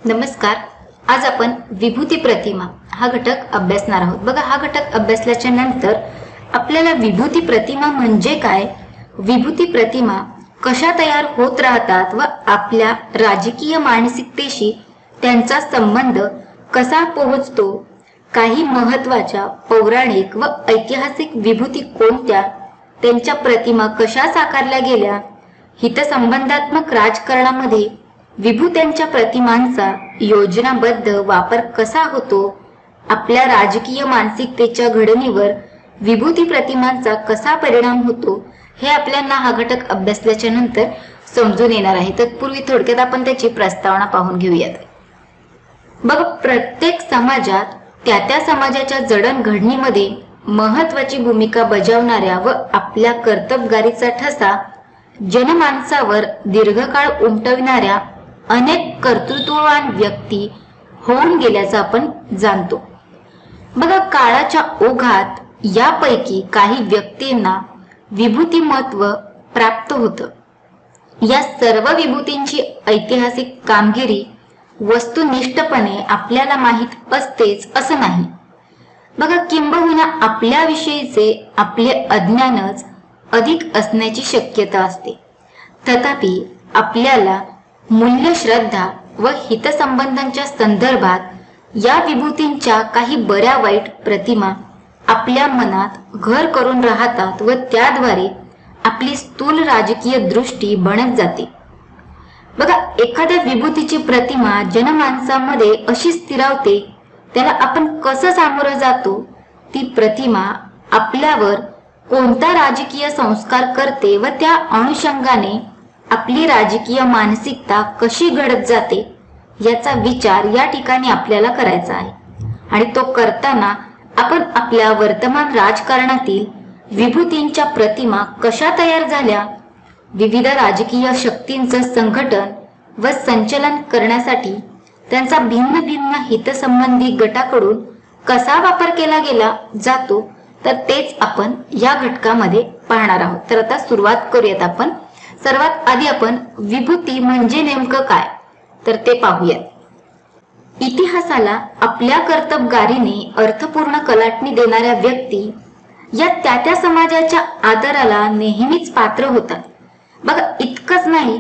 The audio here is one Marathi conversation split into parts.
नमस्कार. आज आपण विभूती प्रतिमा हा घटक अभ्यासणार आहोत. बघा, हा घटक अभ्यासल्याच्या नंतर आपल्याला विभूती प्रतिमा म्हणजे काय, विभूती प्रतिमा कशा तयार होत राहतात व आपल्या राजकीय मानसिकतेशी त्यांचा संबंध कसा पोहोचतो, काही महत्त्वाच्या पौराणिक व ऐतिहासिक विभूती कोणत्या, त्यांच्या प्रतिमा कशा साकारल्या गेल्या, हितसंबंधात्मक राजकारणामध्ये विभूत्यांच्या प्रतिमांचा योजनाबद्ध वापर कसा होतो, आपल्या राजकीय मानसिकतेच्या घडणीवर विभूती प्रतिमांचा कसा परिणाम होतो, हे आपल्याला हा घटक अभ्यासल्याच्या नंतर समजून येणार आहे. तत्पूर्वी थोडक्यात आपण त्याची प्रस्तावना पाहून घेऊयात. बघ, प्रत्येक समाजात त्या समाजाच्या जडणघडणीमध्ये महत्वाची भूमिका बजावणाऱ्या व आपल्या कर्तबगारीचा ठसा जनमानसावर दीर्घकाळ उमटविणाऱ्या अनेक कर्तृत्ववान व्यक्ती होऊन गेल्याचं आपण जाणतो. बघा, काळाच्या ओघात यापैकी काही व्यक्तींना विभूतिमत्व प्राप्त होतं. या सर्व विभूतींची ऐतिहासिक कामगिरी वस्तुनिष्ठपणे आपल्याला माहीत असतेच असं नाही. बघा, किंबहुना आपल्याविषयीचे आपले अज्ञानच अधिक असण्याची शक्यता असते. तथापि आपल्याला मूल्य, श्रद्धा व हितसंबंधांच्या संदर्भात या विभूतींच्या काही बऱ्या वाईट प्रतिमा आपल्या मनात घर करून राहतात व त्याद्वारे आपली स्थूल राजकीय दृष्टी बनत जाते. बघा, एखाद्या विभूतीची प्रतिमा जनमानसामध्ये अशी स्थिरावते, त्याला आपण कसं सामोरं जातो, ती प्रतिमा आपल्यावर कोणता राजकीय संस्कार करते व त्या अनुषंगाने आपली राजकीय मानसिकता कशी घडत जाते, याचा विचार या ठिकाणी आपल्याला करायचा आहे. आणि तो करताना आपण आपल्या वर्तमान राजकारणातील विभूतींच्या प्रतिमा कशा तयार झाल्या, विविध राजकीय शक्तींचं संघटन व संचलन करण्यासाठी त्यांचा भिन्न भिन्न हितसंबंधी गटाकडून कसा वापर केला गेला जातो, तर तेच आपण या घटकामध्ये पाहणार आहोत. तर आता सुरुवात करूयात आपण. सर्वात आधी आपण विभूती म्हणजे नेमकं काय, तर ते पाहूयात. इतिहासाला आपल्या कर्तबगारीने अर्थपूर्ण कलाटणी देणाऱ्या व्यक्ती या त्या समाजाच्या आदराला नेहमीच पात्र होतात. बघा, इतकंच नाही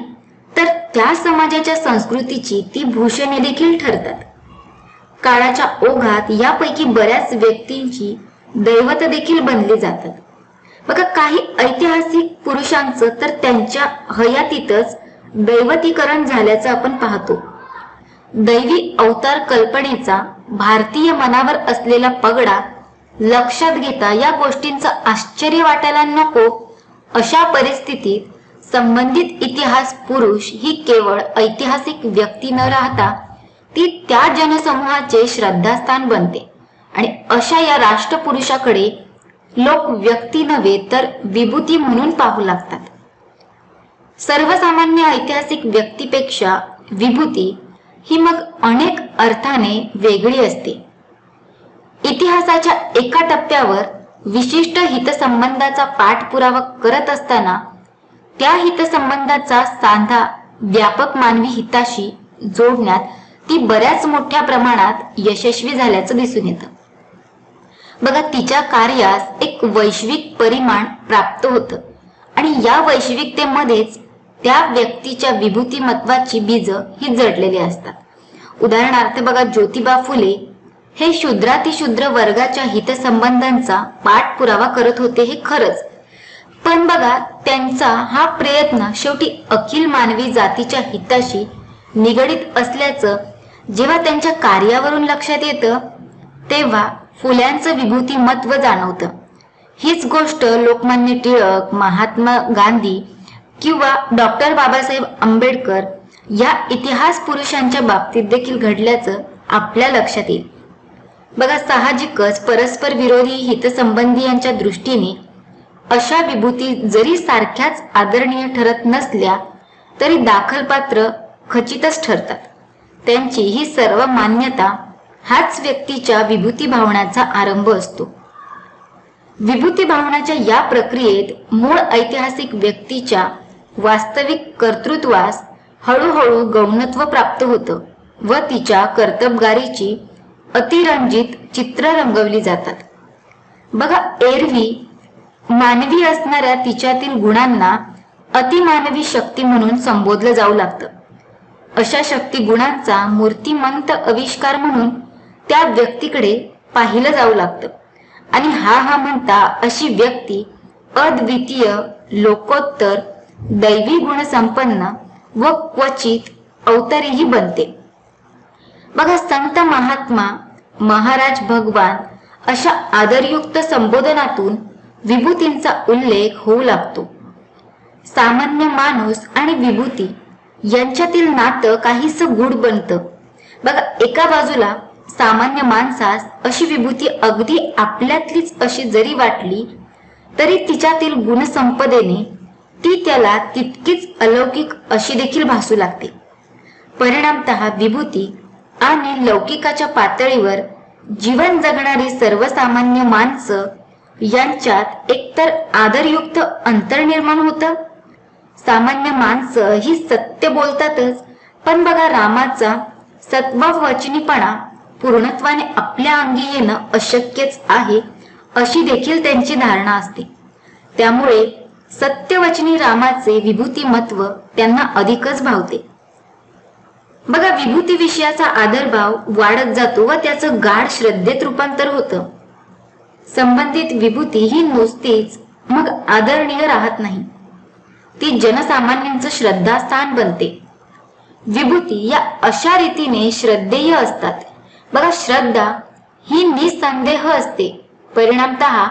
तर त्या समाजाच्या संस्कृतीची ती भूषणे देखील ठरतात. काळाच्या ओघात यापैकी बऱ्याच व्यक्तींची दैवत देखील बनली जातात. बघा, काही ऐतिहासिक पुरुषांचं तर त्यांच्या हयातीतच दैवतीकरण झाल्याचं आपण पाहतो. दैवी अवतार कल्पनेचा भारतीय मनावर असलेला पगडा लक्षात घेता या गोष्टींचं आश्चर्य वाटायला नको. अशा परिस्थितीत संबंधित इतिहास पुरुष ही केवळ ऐतिहासिक व्यक्ती न राहता ती त्या जनसमूहाचे श्रद्धास्थान बनते. आणि अशा या राष्ट्रपुरुषाकडे लोक व्यक्ती नव्हे तर विभूती म्हणून पाहू लागतात. सर्वसामान्य ऐतिहासिक व्यक्तीपेक्षा विभूती ही मग अनेक अर्थाने वेगळी असते. इतिहासाच्या एका टप्प्यावर विशिष्ट हितसंबंधाचा पाठपुरावा करत असताना त्या हितसंबंधाचा सांधा व्यापक मानवी हिताशी जोडण्यात ती बऱ्याच मोठ्या प्रमाणात यशस्वी झाल्याचं दिसून येतं. बघा, तिच्या कार्यास एक वैश्विक परिमाण प्राप्त होतं आणि या वैश्विकतेमध्येच त्या व्यक्तीच्या विभूतिमत्वाची बीज ही जडलेली असतात. उदाहरणार्थ बघा, ज्योतिबा फुले हे शूद्रातिशूद्र वर्गाच्या हितसंबंधांचा पाठपुरावा करत होते हे खरंच, पण बघा, त्यांचा हा प्रयत्न शेवटी अखिल मानवी जातीच्या हिताशी निगडीत असल्याचं जेव्हा त्यांच्या कार्यावरून लक्षात येतं, तेव्हा फुल्यांचं विभूतिमत्व जाणवतं. हीच गोष्ट लोकमान्य टिळक, महात्मा गांधी किंवा डॉक्टर बाबासाहेब आंबेडकर या इतिहास पुरुषांच्या बाबतीत देखील घडल्याचं आपल्या लक्षात येईल. बघा, साहजिकच परस्पर विरोधी हितसंबंधी यांच्या दृष्टीने अशा विभूती जरी सारख्याच आदरणीय ठरत नसल्या तरी दाखलपात्र खचितच ठरतात. त्यांची ही सर्व मान्यता हाच व्यक्तीच्या विभूती भावनाचा आरंभ असतो. विभूती भावनाच्या या प्रक्रियेत मूळ ऐतिहासिक व्यक्तीच्या वास्तविक कर्तृत्वास हळूहळू गौणत्व प्राप्त होतं व तिच्या कर्तबगारीची अतिरंजित चित्र रंगवली जातात. बघा, एरवी मानवी असणाऱ्या तिच्यातील गुणांना अतिमानवी शक्ती म्हणून संबोधलं जाऊ लागतं. अशा शक्ती गुणांचा मूर्तिमंत आविष्कार म्हणून त्या व्यक्तीकडे पाहिलं जाऊ लागतं आणि हा म्हणता अशी व्यक्ती अद्वितीय, लोकोत्तर, दैवी गुणसंपन्न व क्वचित अवतारीही बनते. बघा, संत महात्मा, महाराज, भगवान अशा आदरयुक्त संबोधनातून विभूतींचा उल्लेख होऊ लागतो. सामान्य माणूस आणि विभूती यांच्यातील नातं काहीसं गूढ बनतं. बघा, एका बाजूला सामान्य माणसास अशी विभूती अगदी आपल्यातलीच अशी जरी वाटली तरी तिच्यातील गुणसंपदेने ती त्याला तितकीच अलौकिक अशी देखील भासू लागते. परिणामतः विभूती आणि लौकिकाच्या पातळीवर जीवन जगणारी सर्वसामान्य माणसं यांच्यात एकतर आदरयुक्त अंतर निर्माण होतं. सामान्य माणसं ही सत्य बोलतातच, पण बघा, रामाचा सत्ववचनीपणा पूर्णत्वाने आपल्या अंगी येणं अशक्यच आहे अशी देखील त्यांची धारणा असते. त्यामुळे सत्यवचनी रामाचे विभूतिमत्व त्यांना अधिकच भावते. बघा, विभूती विषयाचा आदरभाव वाढत जातो व त्याचं गाढ श्रद्धेत रूपांतर होतं. संबंधित विभूती ही नुसतीच मग आदरणीय राहत नाही, ती जनसामान्यांचं श्रद्धास्थान बनते. विभूती या अशा रीतीने श्रद्धेय असतात. बघा, श्रद्धा ही निसंदेह असते. परिणामतः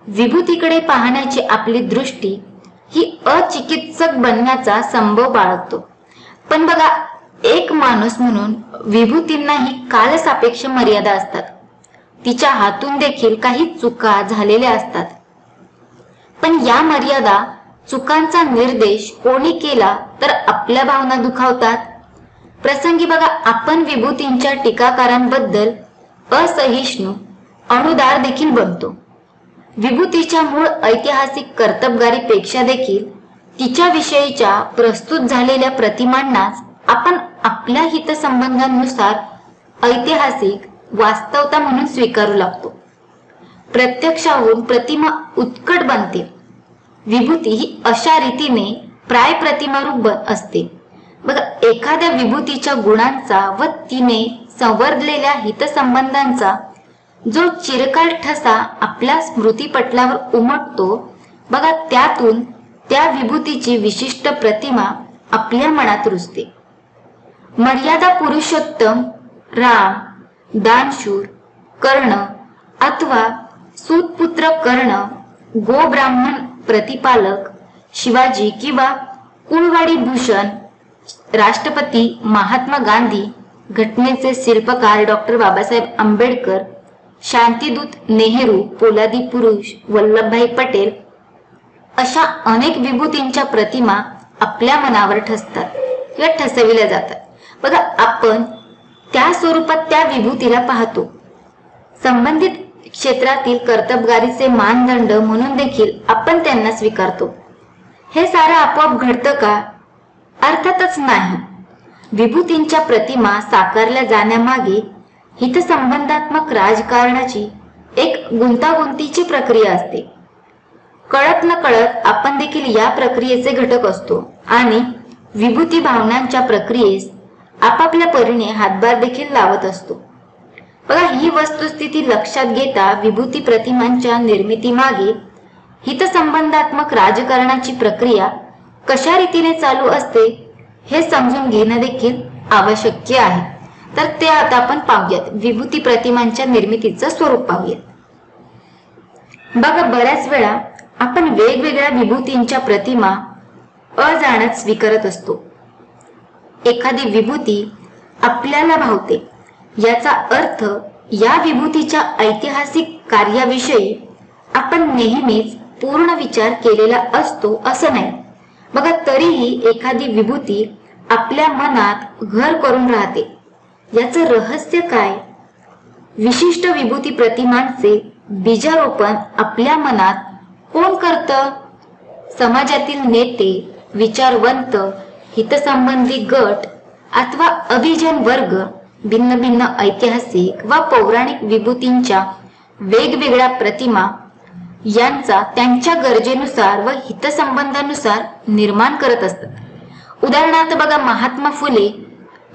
विभूतीकडे पाहण्याची आपली दृष्टी ही अचिकित्सक बनण्याचा संभव बाळगतो. पण बघा, एक माणूस म्हणून विभूतींनाही कालसापेक्ष मर्यादा असतात. तिच्या हातून देखील काही चुका झालेल्या असतात. पण या मर्यादा चुकांचा निर्देश कोणी केला तर आपल्या भावना दुखावतात. प्रसंगी बघा, आपण विभूतींच्या टीकाकारांबद्दल असहिष्णू, अनुदार देखील बनतो. विभूतीच्या मूळ ऐतिहासिक कर्तबगारीपेक्षा देखील तिच्याविषयीच्या प्रस्तुत झालेल्या प्रतिमांनाच आपण आपल्या हितसंबंधांनुसार ऐतिहासिक वास्तवता म्हणून स्वीकारू लागतो. प्रत्यक्षाहून प्रतिमा उत्कट बनते. विभूती ही अशा रीतीने प्राय प्रतिमारूप असते. बघा, एखाद्या विभूतीच्या गुणांचा व तिने संवर्धलेल्या हितसंबंधांचा जो चिरकाल ठसा आपल्या स्मृतीपटलावर उमटतो, बघा, त्यातून त्या विभूतीची विशिष्ट प्रतिमा आपल्या मनात रुजते. मर्यादा पुरुषोत्तम राम, दानशूर कर्ण अथवा सूतपुत्र कर्ण, गोब्राह्मण प्रतिपालक शिवाजी किंवा कुळवाडी भूषण राष्ट्रपती महात्मा गांधी, घटनेचे शिल्पकार डॉक्टर बाबासाहेब आंबेडकर, शांतीदूत नेहरू, पोलादी पुरुष वल्लभभाई पटेल अशा अनेक विभूतींच्या प्रतिमा आपल्या मनावर ठसतात किंवा ठसविल्या जातात. बघा, आपण त्या स्वरूपात त्या विभूतीला पाहतो. संबंधित क्षेत्रातील कर्तबगारीचे मानदंड म्हणून देखील आपण त्यांना स्वीकारतो. हे सारं आपोआप घडतं का? अर्थातच नाही. विभूतींच्या प्रतिमा साकारल्या जाण्यामागे हितसंबंधात्मक राजकारणाची एक गुंतागुंतीची प्रक्रिया असते. कळत न कळत आपण देखील या प्रक्रियेचे घटक असतो आणि विभूती भावनांच्या प्रक्रियेस आपापल्या परीने हातभार देखील लावत असतो. बघा, ही वस्तुस्थिती लक्षात घेता विभूती प्रतिमांच्या निर्मितीमागे हितसंबंधात्मक राजकारणाची प्रक्रिया कशा रीतीने चालू असते हे समजून घेणं देखील आवश्यक आहे. तर ते आता आपण पाहूयात. विभूती प्रतिमांच्या निर्मितीचं स्वरूप पाहूयात. बघा, बऱ्याच वेळा आपण वेगवेगळ्या विभूतींच्या प्रतिमा अजाणत स्वीकारत असतो. एखादी विभूती आपल्याला भावते याचा अर्थ या विभूतीच्या ऐतिहासिक कार्याविषयी आपण नेहमीच पूर्ण विचार केलेला असतो असं नाही. बघा, तरीही एखादी विभूती आपल्या मनात घर करून राहते. याचं रहस्य काय? विशिष्ट विभूती प्रतिमांचे बीजारोपण आपल्या मनात कोण करतं? समाजातील नेते, विचारवंत, हितसंबंधी गट अथवा अभिजन वर्ग भिन्न भिन्न ऐतिहासिक व पौराणिक विभूतींच्या वेगवेगळ्या प्रतिमा यांचा त्यांच्या गरजेनुसार व हितसंबंधानुसार निर्माण करत असतात। उदाहरणार्थ बघा, महात्मा फुले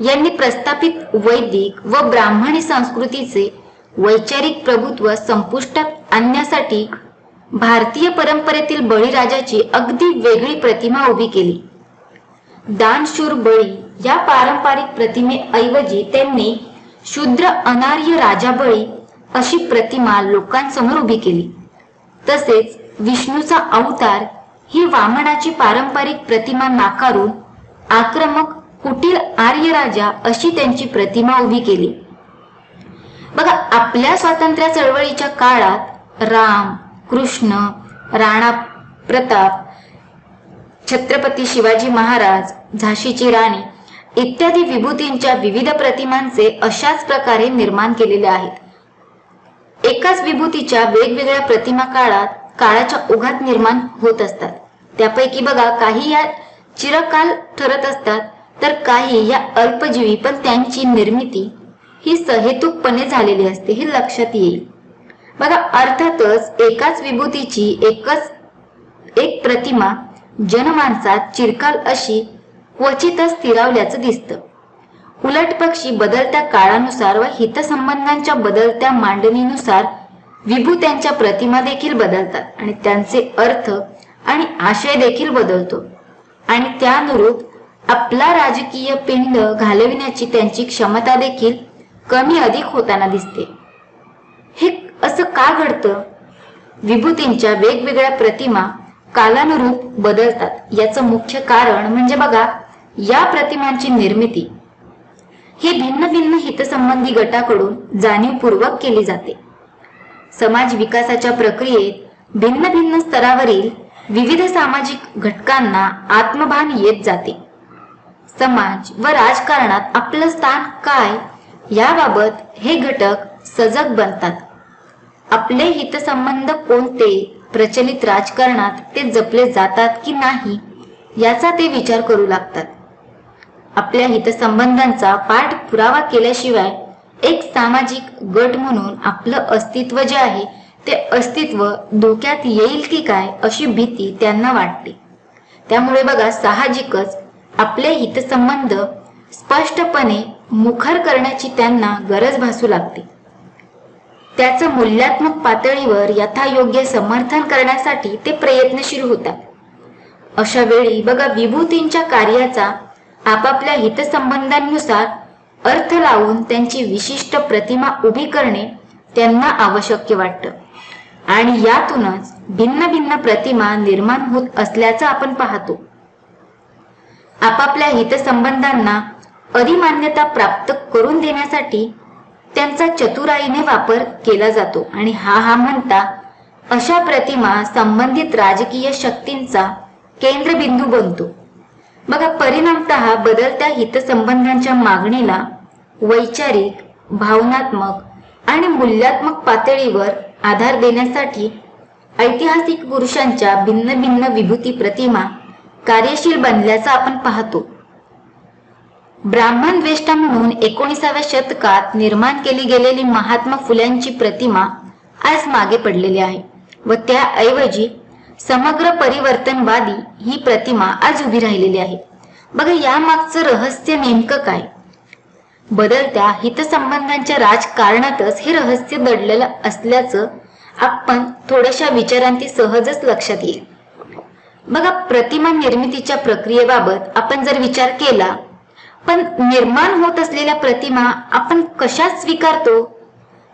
यांनी प्रस्थापित वैदिक व ब्राह्मणी संस्कृतीचे वैचारिक प्रभुत्व संपुष्टात आणण्यासाठी भारतीय परंपरेतील बळीराजाची अगदी वेगळी प्रतिमा उभी केली। दानशूर बळी या पारंपरिक प्रतिमेऐवजी त्यांनी शूद्र अनार्य राजा बळी अशी प्रतिमा लोकांसमोर उभी केली। तसेच विष्णूचा अवतार ही वामनाची पारंपरिक प्रतिमा नाकारून आक्रमक कुटील आर्य राजा अशी त्यांची प्रतिमा उभी केली। बघा, आपल्या स्वातंत्र्य चळवळीच्या काळात राम, कृष्ण, राणा प्रताप, छत्रपती शिवाजी महाराज, झाशीची राणी इत्यादी विभूतींच्या विविध प्रतिमांचे अशाच प्रकारे निर्माण केलेले आहेत। एकाच विभूतीच्या वेगवेगळ्या प्रतिमा काळाच्या ओघात निर्माण होत असतात। त्यापैकी बघा, काही या चिरकाल ठरत असतात तर काही या अल्पजीवी, पण त्यांची निर्मिती ही सहेतुकपणे झालेली असते, हे लक्षात येईल। बघा, अर्थातच एकाच विभूतीची एक प्रतिमा जनमानसात चिरकाल अशी क्वचितच स्थिरावल्याचं दिसतं। उलट पक्षी बदलत्या काळानुसार व हितसंबंधांच्या बदलत्या मांडणीनुसार विभूत्यांच्या प्रतिमा देखील बदलतात आणि त्यांचे अर्थ आणि आशय देखील बदलतो आणि त्यानुरूप आपला राजकीय पिंड घालविण्याची त्यांची क्षमता देखील कमी अधिक होताना दिसते। हे असं का घडतं? विभूतींच्या वेगवेगळ्या प्रतिमा कालानुरूप बदलतात याचं मुख्य कारण म्हणजे बघा, या प्रतिमांची निर्मिती ही भिन्न भिन्न हितसंबंधी गटाकडून जाणीवपूर्वक केली जाते। समाज विकासाच्या प्रक्रियेत भिन्न भिन्न स्तरावरील विविध सामाजिक घटकांना आत्मभान येत जाते। समाज व राजकारणात आपलं स्थान काय याबाबत हे घटक सजग बनतात। आपले हितसंबंध कोणते, प्रचलित राजकारणात ते जपले जातात की नाही याचा ते विचार करू लागतात। आपल्या हितसंबंधांचा पाठपुरावा केल्याशिवाय एक सामाजिक गट म्हणून आपलं अस्तित्व जे आहे ते अस्तित्व धोक्यात येईल की काय अशी भीती त्यांना वाटते। त्यामुळे बघा, साहजिकच आपले हितसंबंध स्पष्टपणे मुखर करण्याची त्यांना गरज भासू लागते। त्याचं मूल्यात्मक पातळीवर यथायोग्य समर्थन करण्यासाठी ते प्रयत्नशील होतात। अशा वेळी बघा, विभूतींच्या कार्याचा आपापल्या हितसंबंधांनुसार अर्थ लावून त्यांची विशिष्ट प्रतिमा उभी करणे त्यांना आवश्यक वाटतं आणि यातूनच भिन्न भिन्न प्रतिमा निर्माण होत असल्याचं आपण पाहतो। आपापल्या हितसंबंधांना अधिमान्यता प्राप्त करून देण्यासाठी त्यांचा चतुराईने वापर केला जातो आणि हा म्हणता अशा प्रतिमा संबंधित राजकीय शक्तींचा केंद्रबिंदू बनतो। बघा, परिणामतः बदलत्या हितसंबंधांच्या मागणीला वैचारिक, भावनात्मक आणि मूल्यात्मक पातळीवर आधार देण्यासाठी ऐतिहासिक पुरुषांच्या भिन्न भिन्न विभूती प्रतिमा कार्यशील बनल्याचं आपण पाहतो। ब्राह्मण द्वेष्टा म्हणून 19व्या शतकात निर्माण केली गेलेली महात्मा फुल्यांची प्रतिमा आज मागे पडलेली आहे व त्याऐवजी समग्र परिवर्तनवादी ही प्रतिमा आज उभी राहिलेली आहे। बघा, यामागचं रहस्य नेमकं काय? बदलत्या हितसंबंधांच्या राजकारणातच हे रहस्य दडलेलं असल्याचं आपण थोड्याशा विचारांती सहजच लक्षात येईल। बघा, प्रतिमा निर्मितीच्या प्रक्रियेबाबत आपण जर विचार केला, पण निर्माण होत असलेल्या प्रतिमा आपण कशा स्वीकारतो?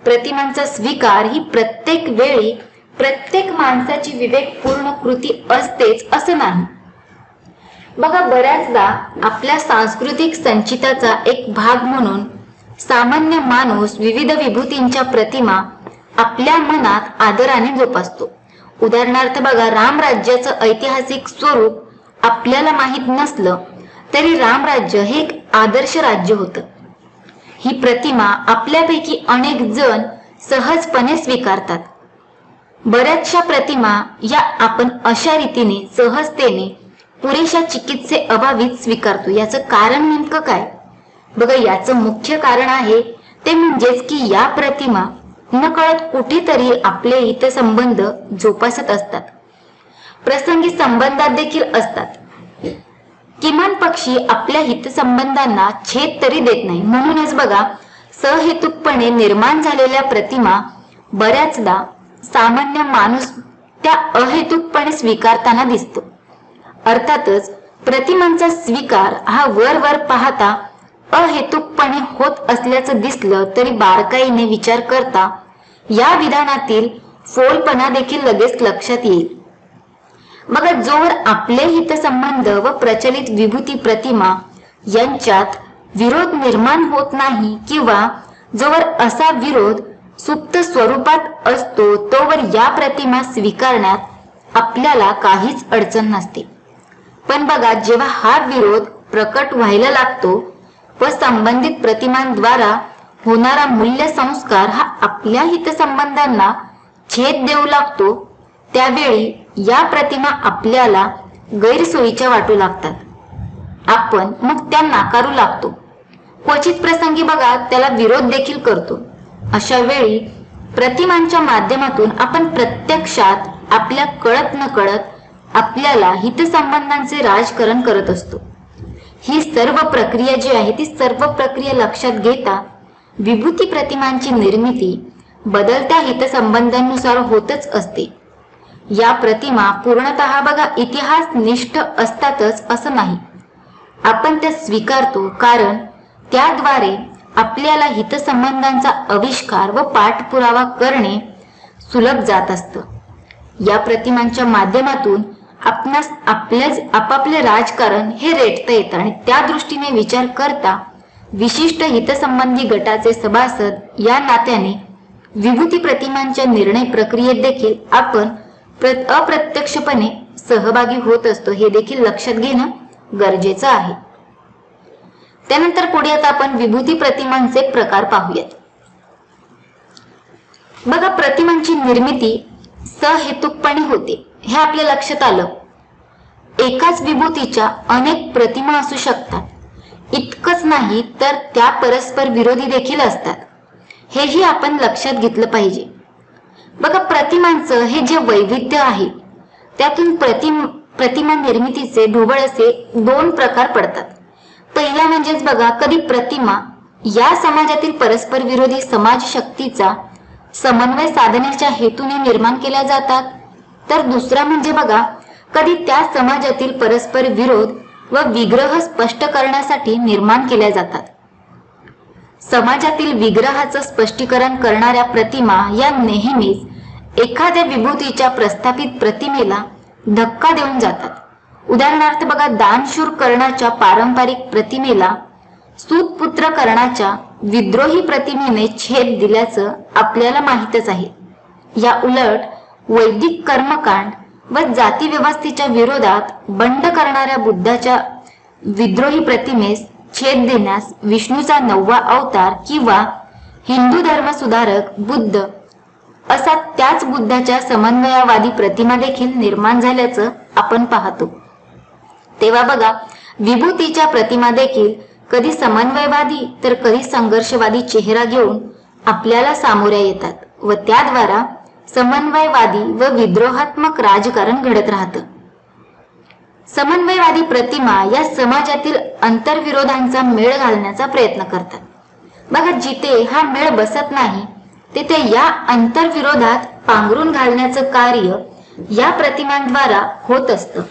प्रतिमांचा स्वीकार ही प्रत्येक वेळी प्रत्येक माणसाची विवेकपूर्ण कृती असतेच असं नाही। बघा, बऱ्याचदा आपल्या सांस्कृतिक संचिताचा एक भाग म्हणून सामान्य माणूस विविध विभूतींच्या प्रतिमा आपल्या मनात आदराने जोपासतो। उदाहरणार्थ बघा, रामराज्याचं ऐतिहासिक स्वरूप आपल्याला माहीत नसलं तरी रामराज्य हे एक आदर्श राज्य होतं। ही प्रतिमा आपल्यापैकी अनेक जण सहजपणे स्वीकारतात। बऱ्याचशा प्रतिमा या आपण अशा रीतीने सहजतेने पुरेशा चिकित्से अभावीत स्वीकारतो। याचं कारण नेमकं काय? बघा याचं मुख्य कारण आहे ते म्हणजेच की या प्रतिमा नकळत कुठेतरी आपले हितसंबंध जोपासत असतात, प्रसंगी संबंधात देखील असतात। किमान पक्षी आपल्या हितसंबंधांना छेद तरी देत नाही। म्हणूनच बघा सहेतुकपणे निर्माण झालेल्या प्रतिमा बऱ्याचदा सामान्य माणूस त्या अहेतुकपणे स्वीकारताना दिसतो। अर्थातच प्रतिमांचा स्वीकार हा वर पाहता अहेतुकपणे होत असल्याचं दिसलं तरी बारकाईने विचार करता या विधानातील फोलपणा देखील लगेच लक्षात येईल। बघा जोवर आपले हितसंबंध व प्रचलित विभूती प्रतिमा यांच्यात विरोध निर्माण होत नाही किंवा जोवर असा विरोध सुप्त स्वरूपात असतो तोवर या प्रतिमा स्वीकारण्यात आपल्याला काहीच अडचण नसते। पण बघा जेव्हा हा विरोध प्रकट व्हायला लागतो व संबंधित प्रतिमांद्वारा होणारा मूल्य संस्कार हा आपल्या हितसंबंधांना छेद देऊ लागतो त्यावेळी या प्रतिमा आपल्याला गैरसोयीच्या वाटू लागतात। आपण मग त्या नाकारू लागतो, क्वचित प्रसंगी बघा त्याला विरोध देखील करतो। अशा वेळी प्रतिमांच्या माध्यमातून आपण प्रत्यक्षात आपल्या कळत न कळत आपल्याला हितसंबंधांचे राजकारण करत असतो। ही सर्व प्रक्रिया जी आहे ती सर्व प्रक्रिया लक्षात घेता विभूती प्रतिमांची निर्मिती बदलत्या हितसंबंधांनुसार होतच असते। या प्रतिमा पूर्णतः बघा इतिहास निष्ठ असतातच असं नाही, आपण त्या स्वीकारतो कारण त्याद्वारे आपल्याला हितसंबंधांचा आविष्कार व पाठपुरावा करणे सुलभ जात असतं। या प्रतिमांच्या माध्यमातून आपणास आपापले राजकारण हे रेटता येतं आणि त्या दृष्टीने विचार करता विशिष्ट हितसंबंधी गटाचे सभासद या नात्याने विभूती प्रतिमांच्या निर्णय प्रक्रियेत देखील आपण अप्रत्यक्षपणे सहभागी होत असतो, हे देखील लक्षात घेणं गरजेचं आहे। त्यानंतर पुढे आता आपण विभूती प्रतिमांचे प्रकार पाहूयात। बघा प्रतिमांची निर्मिती सहेतुकपणे होते हे आपल्या लक्षात आलं। एकाच विभूतीच्या अनेक प्रतिमा असू शकतात, इतकंच नाही तर त्या परस्पर विरोधी देखील असतात, हेही आपण लक्षात घेतलं पाहिजे। बघा प्रतिमांचं हे जे वैविध्य आहे त्यातून प्रतिमा निर्मितीचे ढोबळ असे दोन प्रकार पडतात। पहिला म्हणजेच बघा कधी प्रतिमा या समाजातील परस्पर विरोधी समाज शक्तीचा समन्वय साधण्याच्या हेतूने निर्माण केल्या जातात, तर दुसरा म्हणजे बघा कधी त्या समाजातील परस्पर विरोध व विग्रह स्पष्ट करण्यासाठी निर्माण केल्या जातात। समाजातील विग्रहाचं स्पष्टीकरण करणाऱ्या प्रतिमा या नेहमीच एखाद्या विभूतीच्या प्रस्थापित प्रतिमेला धक्का देऊन जातात। उदाहरणार्थ बघा दानशूर कर्णाच्या पारंपरिक प्रतिमेला सूतपुत्र कर्णाच्या विद्रोही प्रतिमेने छेद दिल्याचं आपल्याला माहीतच आहे। या उलट वैदिक कर्मकांड व जाती व्यवस्थेच्या विरोधात बंड करणाऱ्या बुद्धाच्या विद्रोही प्रतिमेस छेद देण्यास विष्णूचा 9वा अवतार किंवा हिंदू धर्म सुधारक बुद्ध असा त्याच बुद्धाच्या समन्वयवादी प्रतिमा देखील निर्माण झाल्याचं आपण पाहतो। तेव्हा बघा विभूतीच्या प्रतिमा देखील कधी समन्वयवादी तर कधी संघर्षवादी चेहरा घेऊन आपल्याला सामोऱ्या येतात व त्याद्वारा समन्वयवादी व विद्रोहात्मक राजकारण घडत राहतं। समन्वयवादी प्रतिमा या समाजातील अंतर्विरोधांचा मेळ घालण्याचा प्रयत्न करतात। बघा जिथे हा मेळ बसत नाही तिथे या अंतर्विरोधात पांघरून घालण्याचं कार्य या प्रतिमांद्वारा होत असतं।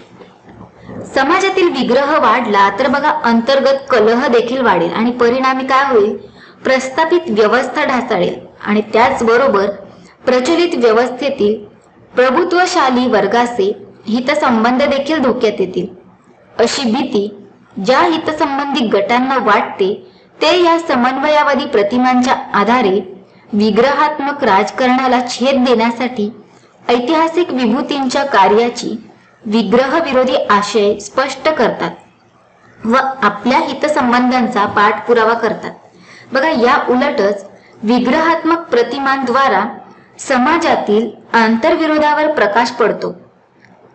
समाजातील विग्रह वाढला तर बघा अंतर्गत कलह देखील वाढेल आणि परिणामी काय होईल, प्रस्थापित व्यवस्था ढासळेल आणि त्याचबरोबर प्रचलित व्यवस्थेतील प्रभुत्वशाली वर्गाचे हितसंबंध देखील धोक्यात येतील। अशी भीती ज्या हितसंबंधी गटांना वाटते ते या समन्वयवादी प्रतिमांच्या आधारे विग्रहात्मक राजकारणाला छेद देण्यासाठी ऐतिहासिक विभूतींच्या कार्याची विग्रह विरोधी आशय स्पष्ट करतात व आपल्या हितसंबंधांचा पाठपुरावा करतात। बघा या उलटच विग्रहात्मक प्रतिमांद्वारा समाजातील आंतरविरोधावर प्रकाश पडतो।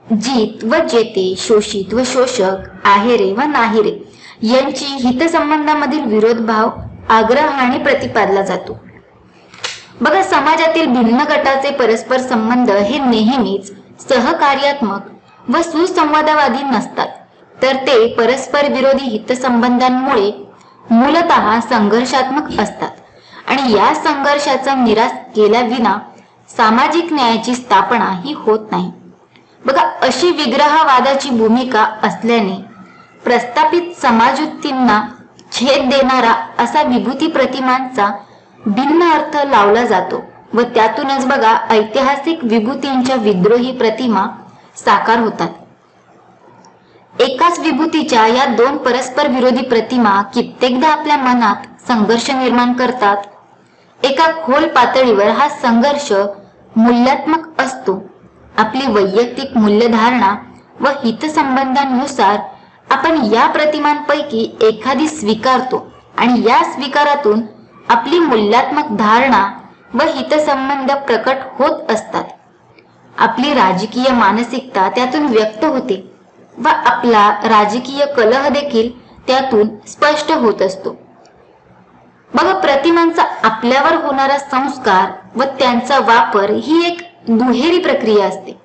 जीत व जेते, शोषित व शोषक, आहेरे व नाहिरे यांची हितसंबंधामधील विरोधभाव आग्रहाने प्रतिपादला जातो. बघा, समाजातील भिन्न गटाचे परस्पर संबंध हे नेहमीच सहकार्यात्मक व सुसंवादवादी नसतात, तर ते परस्पर विरोधी हितसंबंधांमुळे मूलतः संघर्षात्मक असतात आणि या संघर्षाचा निराश केल्याविना सामाजिक न्यायाची स्थापना ही होत नाही. बघा, अशी विग्रहवादाची भूमिका असल्याने प्रस्थापित समाजयुक्तींना छेद देणारा असा विभूती प्रतिमांचा भिन्न अर्थ लावला जातो व त्यातूनच बघा ऐतिहासिक विभूतींच्या विद्रोही प्रतिमा साकार होतात. एकाच विभूतीच्या या दोन परस्पर विरोधी प्रतिमा कित्येकदा आपल्या मनात संघर्ष निर्माण करतात. एका खोल पातळीवर हा संघर्ष मूल्यात्मक असतो. आपली वैयक्तिक मूल्यधारणा व हितसंबंधांनुसार आपण या प्रतिमांपैकी एखादी स्वीकारतो आणि या स्वीकारातून आपली मूल्यात्मक धारणा व हितसंबंध प्रकट होत असतात. आपली राजकीय मानसिकता त्यातून व्यक्त होते व आपला राजकीय कलह देखील त्यातून स्पष्ट होत असतो. बघा, प्रतिमांचा आपल्यावर होणारा संस्कार व त्यांचा वापर ही एक दुहेरी प्रक्रिया असते.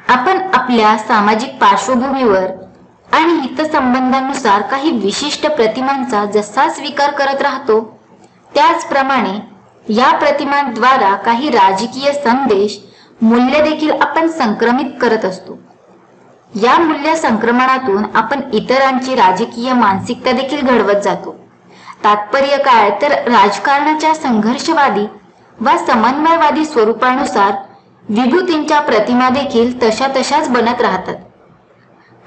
आपण आपल्या सामाजिक पार्श्वभूमीवर आणि हितसंबंधानुसार काही विशिष्ट प्रतिमांचा जसा स्वीकार करत राहतो, त्याचप्रमाणे या प्रतिमांद्वारा काही राजकीय संदेश मूल्य देखील आपण संक्रमित करत असतो. या मूल्य संक्रमणातून आपण इतरांची राजकीय मानसिकता देखील घडवत जातो. तात्पर्य काय, तर राजकारणाच्या संघर्षवादी व समन्वयवादी स्वरूपानुसार विभूतींच्या प्रतिमा देखील तशाच बनत राहतात.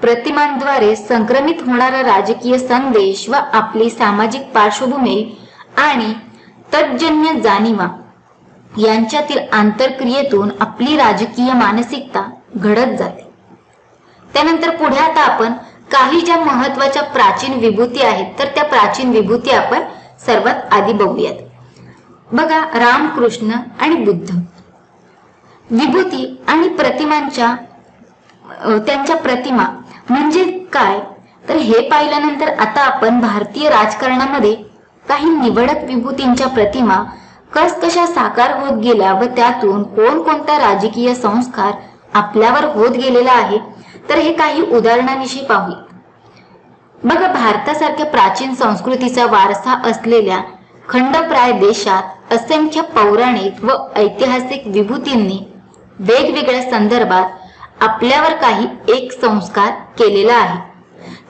प्रतिमांद्वारे संक्रमित होणारा राजकीय संदेश व आपली सामाजिक पार्श्वभूमी आणि तज्जन्य जाणीवा यांच्यातील आंतरक्रियेतून आपली राजकीय मानसिकता घडत जाते. त्यानंतर पुढे आता आपण काही ज्या महत्वाच्या प्राचीन विभूती आहेत, तर त्या प्राचीन विभूती आपण सर्वात आधी बघूयात. बघा, रामकृष्ण आणि बुद्ध. विभूती आणि प्रतिमांच्या त्यांच्या प्रतिमा म्हणजे काय, तर हे पाहिल्यानंतर आता आपण भारतीय राजकारणामध्ये काही निवडक विभूतींच्या प्रतिमा कशा साकार होत गेल्या व त्यातून कोणकोणता राजकीय संस्कार आपल्यावर होत गेलेला आहे, तर हे काही उदाहरणांविषयी पाहूया. बघा, भारतासारख्या प्राचीन संस्कृतीचा वारसा असलेल्या खंडप्राय देशात असंख्य पौराणिक व ऐतिहासिक विभूतींनी वेगवेगळ्या संदर्भात आपल्यावर काही एक संस्कार केलेला आहे.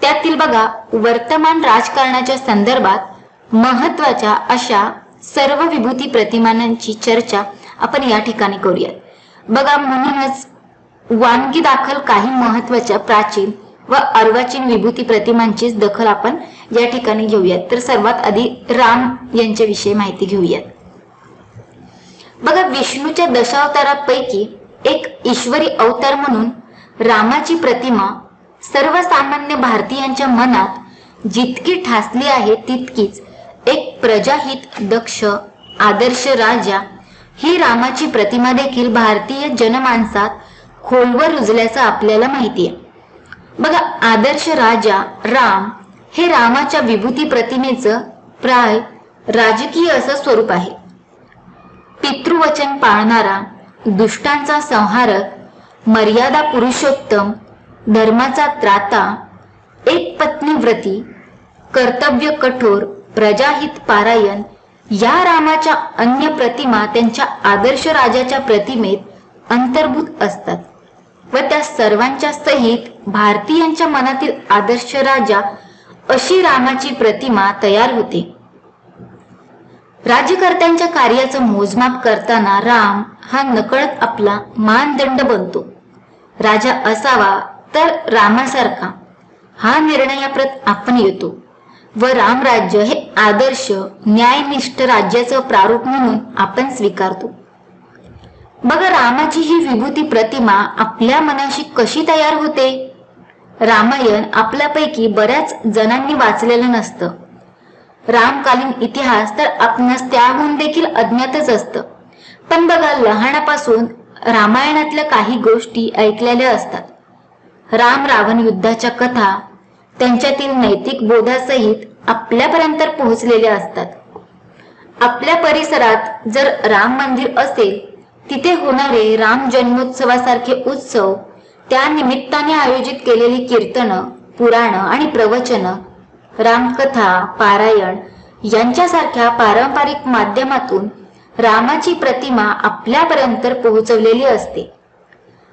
त्यातील बघा, वर्तमान राजकारणाच्या संदर्भात महत्वाच्या अशा सर्व विभूती प्रतिमांची चर्चा आपण या ठिकाणी करूयात. बघा, म्हणूनच वानगी दाखल काही महत्वाच्या प्राचीन व अर्वाचीन विभूती प्रतिमांचीच दखल आपण या ठिकाणी घेऊयात. तर सर्वात आधी राम यांच्याविषयी माहिती घेऊयात. बघा, विष्णूच्या दशावतारापैकी एक ईश्वरी अवतार म्हणून रामाची प्रतिमा सर्वसामान्य भारतीयांच्या मनात जितकी ठासली आहे, तितकीच एक प्रजाहित दक्ष आदर्श राजा ही रामाची प्रतिमा देखील भारतीय जनमानसात खोलवर रुजल्याचं आपल्याला माहिती आहे. बघा, आदर्श राजा राम हे रामाच्या विभूती प्रतिमेचं प्राय राजकीय असं स्वरूप आहे. पितृवचन पाळणारा, दुष्टांचा संहारक, मर्यादा पुरुषोत्तम, धर्माचा त्राता, एक पत्नी व्रती, कर्तव्य कठोर, प्रजाहित पारायण या रामाच्या अन्य प्रतिमा त्यांच्या आदर्श राजाच्या प्रतिमेत अंतर्भूत असतात व त्या सर्वांच्या सहित भारतीयांच्या मनातील आदर्श राजा अशी रामाची प्रतिमा तयार होते. राज्यकर्त्यांच्या कार्याचं मोजमाप करताना राम हा नकळत आपला मानदंड बनतो. राजा असावा तर रामासारखा हा निर्णयाप्रत आपण येतो व रामराज्य हे आदर्श न्यायनिष्ठ राज्याचं प्रारूप म्हणून आपण स्वीकारतो. बघा, रामाची ही विभूती प्रतिमा आपल्या मनाशी कशी तयार होते. रामायण आपल्यापैकी बऱ्याच जणांनी वाचलेलं नसतं. रामकालीन इतिहास तर आपणास त्याहून देखील अज्ञातच असतं. पण बघा, लहानापासून रामायणातल्या काही गोष्टी ऐकलेल्या असतात. राम रावण युद्धाच्या कथा, त्यांच्यातील नैतिक बोधासहित आपल्यापर्यंत पोहोचलेले असतात. आपल्या परिसरात जर राम मंदिर असेल, तिथे होणारे राम जन्मोत्सवासारखे उत्सव, त्या निमित्ताने आयोजित केलेली कीर्तनं, पुराण आणि प्रवचन, रामकथा, पारायण यांच्यासारख्या पारंपरिक माध्यमातून रामाची प्रतिमा आपल्यापर्यंत पोहोचवलेली असते.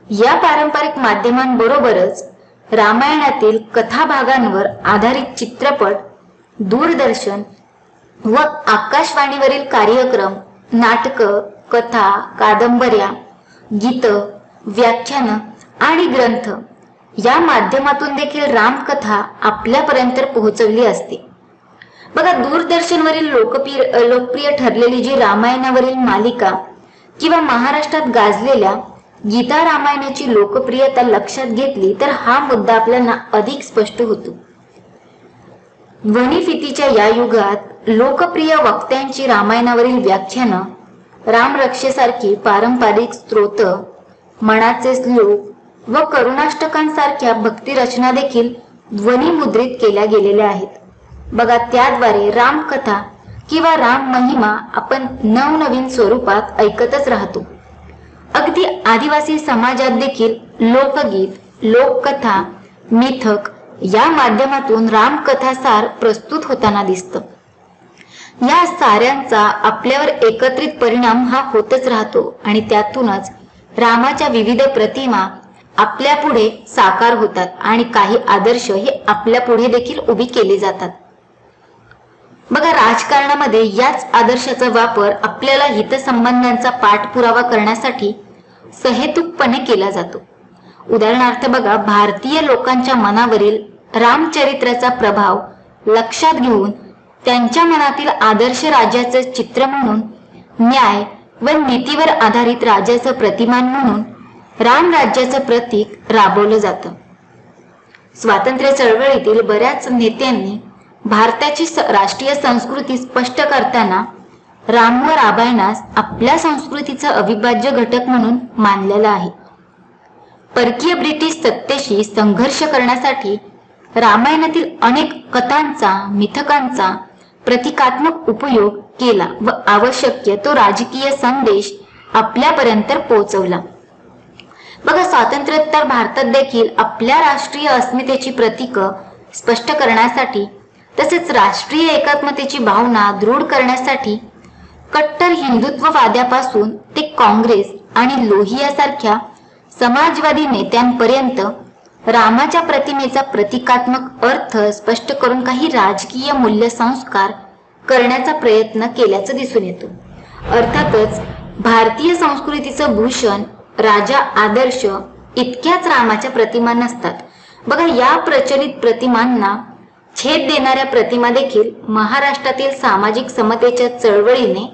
या पारंपरिक माध्यमांबरोबरच रामायणातील कथाभागांवर आधारित चित्रपट, दूरदर्शन व आकाशवाणीवरील कार्यक्रम, नाटकं, कथा, कादंबऱ्या, गीतं, व्याख्यानं आणि ग्रंथ या माध्यमातून देखील रामकथा आपल्यापर्यंत पोहोचवली असते. बघा, दूरदर्शनवरील लोकप्रिय ठरलेली जी रामायणावरील मालिका किंवा महाराष्ट्रात गाजलेल्या गीता रामायणाची लोकप्रियता लक्षात घेतली तर हा मुद्दा आपल्याला अधिक स्पष्ट होतो. ध्वनिफितीच्या या युगात लोकप्रिय वक्त्यांची रामायणावरील व्याख्यानं, रामरक्षेसारखी पारंपरिक स्तोत्र, मनाचे श्लोक व करुणाष्टकांसारख्या भक्तिरचना देखील ध्वनिमुद्रित केल्या गेलेल्या आहेत. बघा, त्याद्वारे रामकथा किंवा राम महिमा आपण नवनवीन स्वरूपात ऐकतच राहतो. अगदी आदिवासी समाजात देखील लोकगीत, लोककथा, मिथक या माध्यमातून रामकथासार प्रस्तुत होताना दिसतं. या साऱ्यांचा आपल्यावर एकत्रित परिणाम हा होतच राहतो आणि त्यातूनच रामाच्या विविध प्रतिमा आपल्या पुढे साकार होतात आणि काही आदर्श हे आपल्या पुढे देखील उभी केले जातात. बघा, राजकारणामध्ये याच आदर्शाचा वापर आपल्याला हितसंबंधांचा पाठपुरावा करण्यासाठी सहेतुकपणे केला जातो. उदाहरणार्थ बघा, भारतीय लोकांच्या मनावरील रामचरित्राचा प्रभाव लक्षात घेऊन त्यांच्या मनातील आदर्श राजाचं चित्र म्हणून, न्याय व नीतीवर आधारित राजाचं प्रतिमान म्हणून रामराज्याचं प्रतीक राबवलं जातं. स्वातंत्र्य चळवळीतील बऱ्याच नेत्यांनी भारताची राष्ट्रीय संस्कृती स्पष्ट करताना राम व रामायणास आपल्या संस्कृतीचा अविभाज्य घटक म्हणून मानलेला आहे. परकीय ब्रिटिश सत्तेशी संघर्ष करण्यासाठी रामायणातील अनेक कथांचा, मिथकांचा प्रतिकात्मक उपयोग केला व आवश्यक तो राजकीय संदेश आपल्यापर्यंत पोहोचवला. बघा, स्वातंत्र्योत्तर भारतात देखील आपल्या राष्ट्रीय अस्मितेची प्रतीकं स्पष्ट करण्यासाठी तसेच राष्ट्रीय एकात्मतेची भावना दृढ करण्यासाठी कट्टर हिंदुत्ववाद्यापासून ते काँग्रेस आणि लोहियासारख्या समाजवादी नेत्यांपर्यंत रामाच्या प्रतिमेचा प्रतिकात्मक अर्थ स्पष्ट करून काही राजकीय मूल्य संस्कार करण्याचा प्रयत्न केल्याचं दिसून येतो. अर्थातच भारतीय संस्कृतीचं भूषण, राजा आदर्श इतक्याच रामाच्या प्रतिमा नसतात. बघा, या प्रचलित प्रतिमांना छेद देणाऱ्या प्रतिमा देखील महाराष्ट्रातील सामाजिक समतेच्या चळवळीने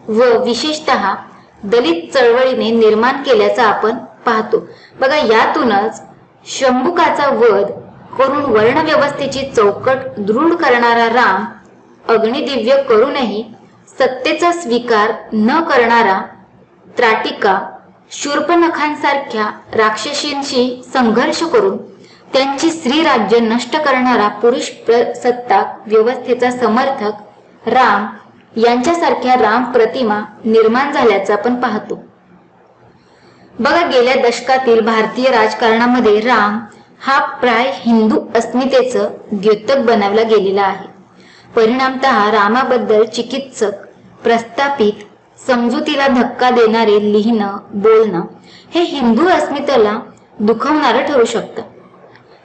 व विशेषतः दलित चळवळीने निर्माण केल्याचं आपण पाहतो. बघा, यातूनच शंभुकाचा वध करून वर्णव्यवस्थेची चौकट दृढ करणारा राम, अग्निदिव्य करूनही सत्तेचा स्वीकार न करणारा त्राटिका, शूर्पणखांसारख्या राक्षसींशी संघर्ष करून त्यांची स्त्रीराज्य नष्ट करणारा पुरुष सत्ताक व्यवस्थेचा समर्थक राम यांच्यासारख्या राम प्रतिमा निर्माण झाल्याचं आपण पाहतो. बघा, गेल्या दशकातील भारतीय राजकारणामध्ये राम हा प्राय हिंदू अस्मितेचं द्योतक बनवला गेलेला आहे. परिणामतः रामाबद्दल चिकित्सक, प्रस्थापित, समजुतीला धक्का देणारे लिहिणं, बोलणं हे हिंदू अस्मितेला दुखवणारं ठरू शकतं.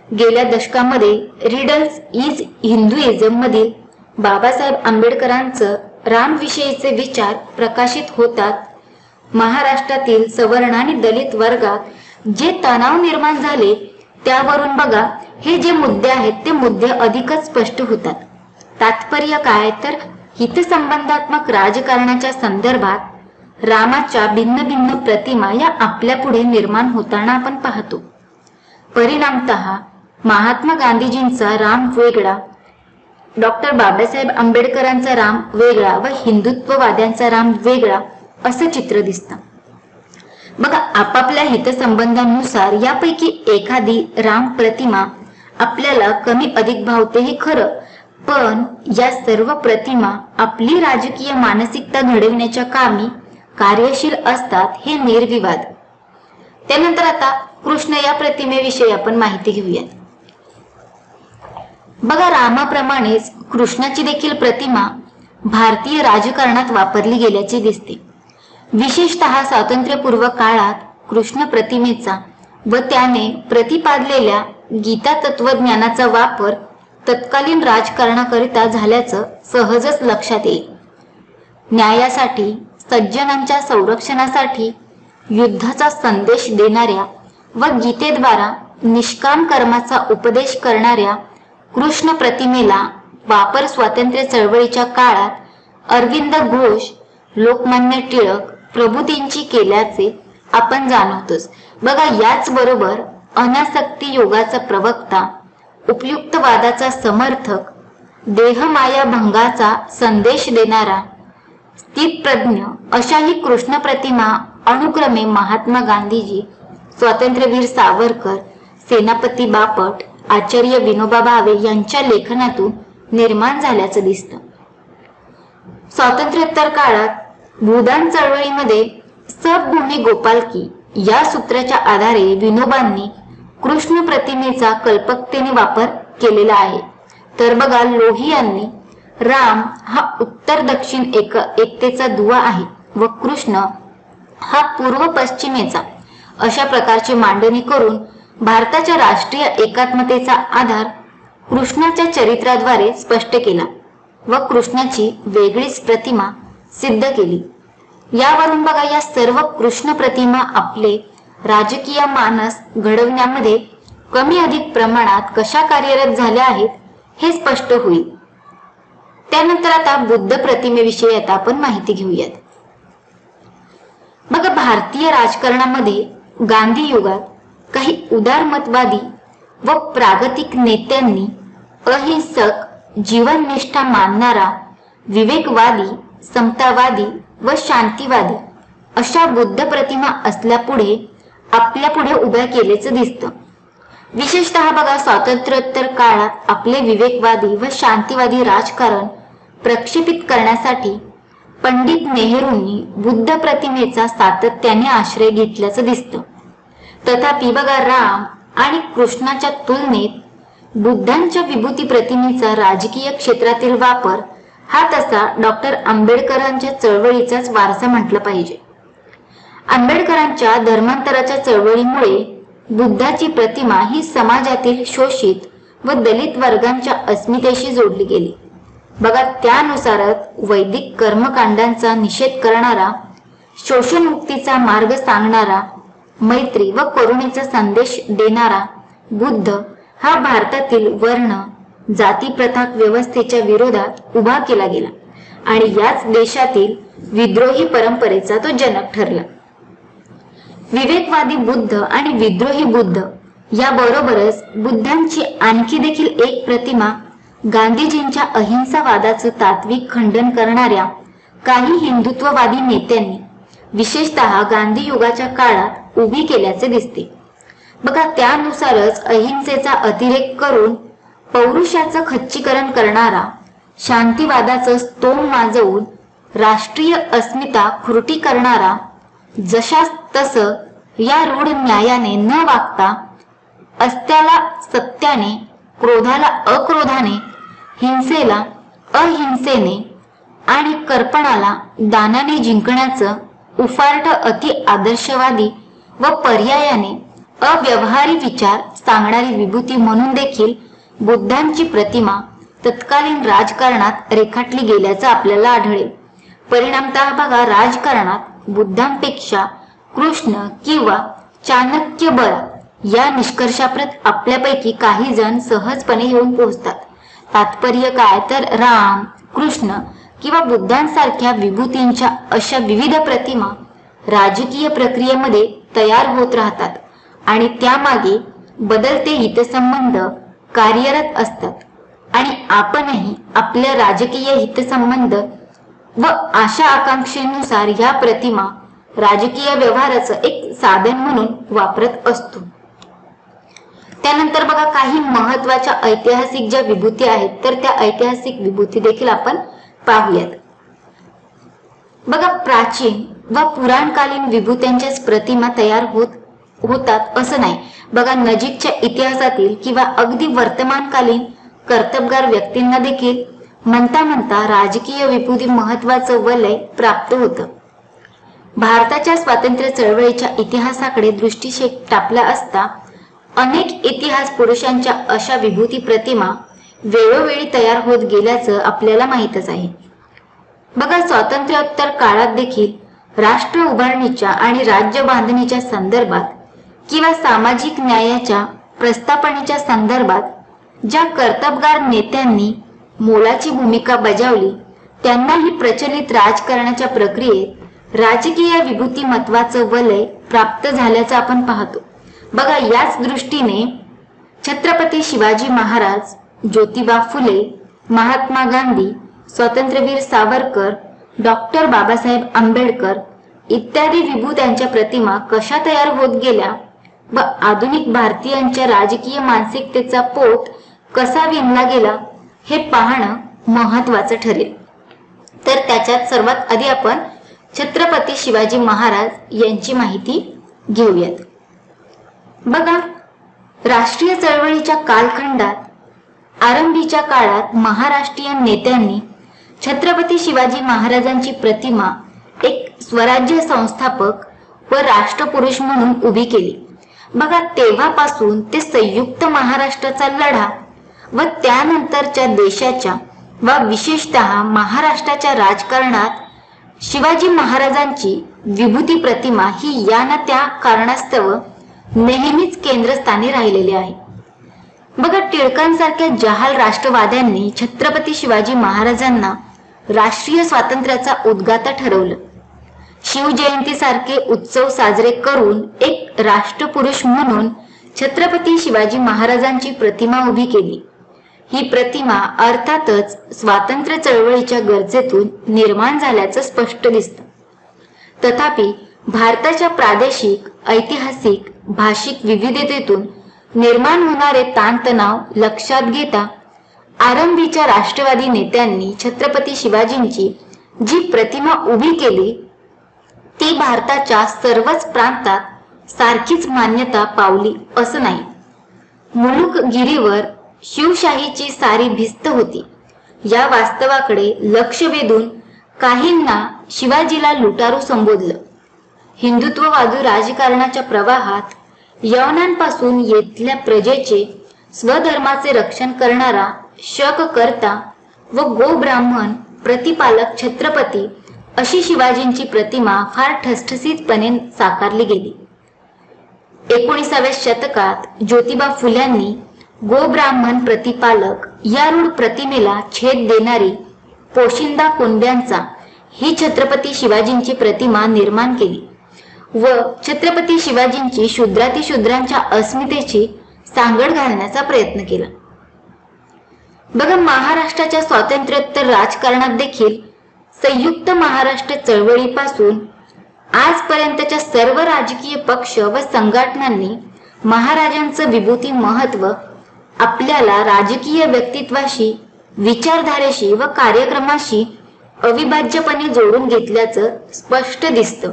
गेल्या दशकामध्ये रिडल्स इज हिंदुइझम मधील बाबासाहेब आंबेडकरांचं रामविषयीचे विचार प्रकाशित होतात. महाराष्ट्रातील सवर्ण आणि दलित वर्गात जे तणाव निर्माण झाले त्यावरून बघा, हे जे मुद्दे आहेत ते मुद्दे अधिकच स्पष्ट होतात. तात्पर्य काय तर हितसंबंधात्मक राजकारणाच्या संदर्भात रामाच्या भिन्न भिन्न प्रतिमा या आपल्या पुढे निर्माण होताना आपण पाहतो. परिणामतः महात्मा गांधीजींचा राम वेगळा, डॉक्टर बाबासाहेब आंबेडकरांचा राम वेगळा व हिंदुत्ववाद्यांचा राम वेगळा असं चित्र दिसतं. बघा, आपापल्या हितसंबंधांनुसार यापैकी एखादी राम प्रतिमा आपल्याला कमी अधिक भावते हे खरं, पण या सर्व प्रतिमा आपली राजकीय मानसिकता घडविण्याच्या कामी कार्यशील असतात हे निर्विवाद. त्यानंतर आता कृष्ण या प्रतिमेविषयी आपण माहिती घेऊयात. बघा, रामाप्रमाणेच कृष्णाची देखील प्रतिमा भारतीय राजकारणात वापरली गेल्याचे दिसते. विशेषतः स्वातंत्र्यपूर्व काळात कृष्ण प्रतिमेचा व त्याने प्रतिपादलेल्या गीता तत्वज्ञानाचा वापर तत्कालीन राजकारणाकरिता झाल्याचं सहजच लक्षात येईल. न्यायासाठी, सज्जनांच्या संरक्षणासाठी युद्धाचा संदेश देणाऱ्या व गीतेद्वारा निष्काम कर्माचा उपदेश करणाऱ्या कृष्ण प्रतिमेला वापर स्वातंत्र्य चळवळीच्या काळात अरविंद घोष, लोकमान्य टिळक प्रभृतींची केल्याचे आपण जाणवतोच. बघा, याचबरोबर अनासक्ती योगाचा प्रवक्ता, उपयुक्तवादाचा समर्थक, देहमाया भंगाचा संदेश देणारा, स्थितप्रज्ञ अशाही कृष्ण प्रतिमा अनुक्रमे महात्मा गांधीजी, स्वातंत्र्यवीर सावरकर, सेनापती बापट, आचार्य विनोबा भावे यांच्या लेखनातून निर्माण झाल्याचं दिसतं. स्वातंत्र्योत्तर काळात भूदान चळवळीमध्ये सब भूमी गोपालकी या सूत्राच्या आधारे विनोबांनी कृष्ण प्रतिमेचा कल्पकतेने वापर केलेला आहे. तर बघा, लोही यांनी राम हा उत्तर दक्षिण एकतेचा दुवा आहे व कृष्ण हा पूर्व पश्चिमेचा अशा प्रकारची मांडणी करून भारताच्या राष्ट्रीय एकात्मतेचा आधार कृष्णाच्या चरित्राद्वारे स्पष्ट केला व कृष्णाची वेगळीच प्रतिमा सिद्ध केली. यावरून बघा, या सर्व कृष्ण प्रतिमा आपले राजकीय मानस घडवण्यामध्ये कमी अधिक प्रमाणात कशा कार्यरत झाल्या आहेत हे स्पष्ट होईल. त्यानंतर आता बुद्ध प्रतिमेविषयी आता आपण माहिती घेऊयात. बघा, भारतीय राजकारणामध्ये गांधी युगात काही उदारमतवादी व प्रागतिक नेत्यांनी अहिंसक जीवननिष्ठा मानणारा विवेकवादी, समतावादी व शांतीवादी अशा बुद्ध प्रतिमा असल्यापुढे आपल्यापुढे उभ्या केल्याचं दिसतं. विशेषतः बघा, स्वातंत्र्योत्तर काळात आपले विवेकवादी व शांतीवादी राजकारण प्रक्षेपित करण्यासाठी पंडित नेहरूंनी बुद्ध प्रतिमेचा सातत्याने आश्रय घेतल्याचं दिसतं. तथापि बघा, राम आणि कृष्णाच्या तुलनेत बुद्धांच्या विभूती प्रतिमेचा राजकीय क्षेत्रातील वापर हा तसा डॉक्टर आंबेडकरांच्या चळवळीचाच वारसा म्हटलं पाहिजे. आंबेडकरांच्या धर्मांतराच्या चळवळीमुळे बुद्धाची प्रतिमा ही समाजातील शोषित व दलित वर्गांच्या अस्मितेशी जोडली गेली. बघा, त्यानुसारच वैदिक कर्मकांडांचा निषेध करणारा, शोषणमुक्तीचा मार्ग सांगणारा, मैत्री व करुणेचा संदेश देणारा बुद्ध हा भारतातील वर्ण जाती प्रथा व्यवस्थेच्या विरोधात उभा केला गेला आणि याच देशातील विद्रोही परंपरेचा तो जनक ठरला. विवेकवादी बुद्ध आणि विद्रोही बुद्ध याबरोबरच बुद्धांची आणखी देखील एक प्रतिमा गांधीजींच्या अहिंसावादाचं तात्विक खंडन करणाऱ्या काही हिंदुत्ववादी नेत्यांनी विशेषतः गांधी युगाच्या काळात उभी केल्याचे दिसते. बघा, त्यानुसारच अहिंसेचा अतिरेक करून पौरुषाचं खच्चीकरण करणारा, शांतीवादाचं स्तोम माजवून राष्ट्रीय अस्मिता खुरटी करणारा, जशास तसं या रूढ न्यायाने न वागता अस्त्याला सत्याने, क्रोधाला अक्रोधाने, हिंसेला अहिंसेने आणि कर्पणाला दानाने जिंकण्याचं उफार्ट अति आदर्शवादी व पर्यायाने अव्यवहारी विचार सांगणारी विभूती म्हणून देखील बुद्धांची प्रतिमा तत्कालीन राजकारणात रेखाटली गेल्याचं आपल्याला आढळेल. परिणामतः बघा, राजकारणात बुद्धांपेक्षा कृष्ण किंवा चाणक्य बळा या निष्कर्षाप्रत आपल्यापैकी काही जण सहजपणे येऊन पोहोचतात. तात्पर्य काय तर राम, कृष्ण किंवा बुद्धांसारख्या विभूतींच्या अशा विविध प्रतिमा राजकीय प्रक्रियेमध्ये तयार होत राहतात आणि त्यामागे बदलते हितसंबंध कार्यरत असतात आणि आपणही आपल्या राजकीय हितसंबंध व आशा आकांक्षेनुसार या प्रतिमा राजकीय व्यवहाराचं एक साधन म्हणून वापरत असतो. त्यानंतर बघा काही महत्वाच्या ऐतिहासिक ज्या विभूती आहेत तर त्या ऐतिहासिक विभूती देखील आपण पाहूयात. बघा प्राचीन व पुराणकालीन विभूत्यांच्याच प्रतिमा तयार होतात असं नाही. बघा नजीकच्या इतिहासातील किंवा अगदी वर्तमानकालीन कर्तबगार व्यक्तींना देखील म्हणता म्हणता राजकीय विभूती महत्वाचं वलय प्राप्त होतं. भारताच्या स्वातंत्र्य चळवळीच्या इतिहासाकडे दृष्टिक्षेप टाकला असता अनेक इतिहास पुरुषांच्या अशा विभूती प्रतिमा वेळोवेळी तयार होत गेल्याचं आपल्याला माहीतच आहे. बघा स्वातंत्र्योत्तर काळात देखील राष्ट्र उभारणीच्या आणि राज्य बांधणीच्या संदर्भात किंवा सामाजिक न्यायाच्या प्रस्थापनेच्या संदर्भात ज्या कर्तबगार नेत्यांनी मोलाची भूमिका बजावली त्यांनाही प्रचलित राजकारणाच्या प्रक्रियेत राजकीय विभूती महत्वाचं वलय प्राप्त झाल्याचं आपण पाहतो. बघा याच दृष्टीने छत्रपती शिवाजी महाराज, ज्योतिबा फुले, महात्मा गांधी, स्वातंत्र्यवीर सावरकर, डॉक्टर बाबासाहेब आंबेडकर इत्यादी विभूत्यांच्या प्रतिमा कशा तयार होत गेल्या व आधुनिक भारतीयांच्या राजकीय मानसिकतेचा पोत कसा विणला गेला हे पाहणं महत्वाचं ठरेल. तर त्याच्यात सर्वात आधी आपण छत्रपती शिवाजी महाराज यांची माहिती घेऊयात. बघा राष्ट्रीय चळवळीच्या कालखंडात आरंभीच्या काळात महाराष्ट्रीयन नेत्यांनी छत्रपती शिवाजी महाराजांची प्रतिमा एक स्वराज्य संस्थापक व राष्ट्रपुरुष म्हणून उभी केली. बघा तेव्हापासून ते संयुक्त महाराष्ट्राचा लढा व त्यानंतरच्या देशाच्या व विशेषतः महाराष्ट्राच्या राजकारणात शिवाजी महाराजांची विभूती प्रतिमा ही या ना त्या कारणास्तव नेहमीच केंद्रस्थानी राहिलेली आहे. बघा टिळकांसारख्या जहाल राष्ट्रवाद्यांनी छत्रपती शिवाजी महाराजांना राष्ट्रीय स्वातंत्र्याचा उद्गाता ठरवलं. शिवजयंतीसारखे उत्सव साजरे करून एक राष्ट्रपुरुष म्हणून छत्रपती शिवाजी महाराजांची प्रतिमा उभी केली. ही प्रतिमा अर्थातच स्वातंत्र्य चळवळीच्या गरजेतून निर्माण झाल्याचं स्पष्ट दिसतं. तथापि भारताच्या प्रादेशिक, ऐतिहासिक, भाषिक विविधतेतून निर्माण होणारे ताणतणाव लक्षात घेता आरंभीच्या राष्ट्रवादी नेत्यांनी छत्रपती शिवाजींची जी प्रतिमा उभी केली ती भारताच्या सर्वच प्रांतात सारखीच मान्यता पावली असं नाही. मुलुकगिरीवर शिवशाहीची सारी भिस्त होती. या वास्तवाकडे लक्ष वेधून काहींना शिवाजीला लुटारू संबोधलं. हिंदुत्ववादी राजकारणाच्या प्रवाहात यवनांपासून येथल्या प्रजेचे स्वधर्माचे रक्षण करणारा शककर्ता व गोब्राह्मण प्रतिपालक छत्रपती अशी शिवाजींची प्रतिमा फार ठसठसीतपणे साकारली गेली. 19व्या शतकात ज्योतिबा फुल्यांनी गोब्राह्मण प्रतिपालक या रूढ प्रतिमेला छेद देणारी पोशिंदा कुणब्यांचा ही छत्रपती शिवाजींची प्रतिमा निर्माण केली व छत्रपती शिवाजींची शूद्रातिशूद्रांच्या अस्मितेची सांगड घालण्याचा प्रयत्न केला. बघा महाराष्ट्राच्या स्वातंत्र्योत्तर राजकारणात देखील संयुक्त महाराष्ट्र चळवळीपासून आजपर्यंतच्या सर्व राजकीय पक्ष व संघटनांनी महाराजांचं विभूती महत्व आपल्याला राजकीय व्यक्तित्वाशी, विचारधारेशी व कार्यक्रमाशी अविभाज्यपणे जोडून घेतल्याचं स्पष्ट दिसतं.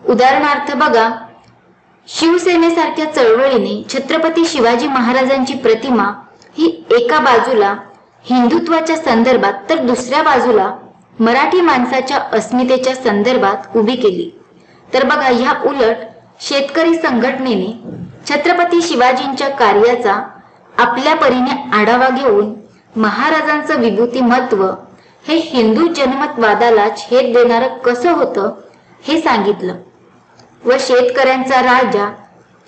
उदाहरणार्थ बघा शिवसेनेसारख्या चळवळीने छत्रपती शिवाजी महाराजांची प्रतिमा ही एका बाजूला हिंदुत्वाच्या संदर्भात तर दुसऱ्या बाजूला मराठी माणसाच्या अस्मितेच्या संदर्भात उभी केली. तर बघा ह्या उलट शेतकरी संघटनेने छत्रपती शिवाजींच्या कार्याचा आपल्या परीने आढावा घेऊन महाराजांचं विभूती महत्व हे हिंदू जनमतवादाला छेद देणारं कसं होतं हे सांगितलं व शेतकऱ्यांचा राजा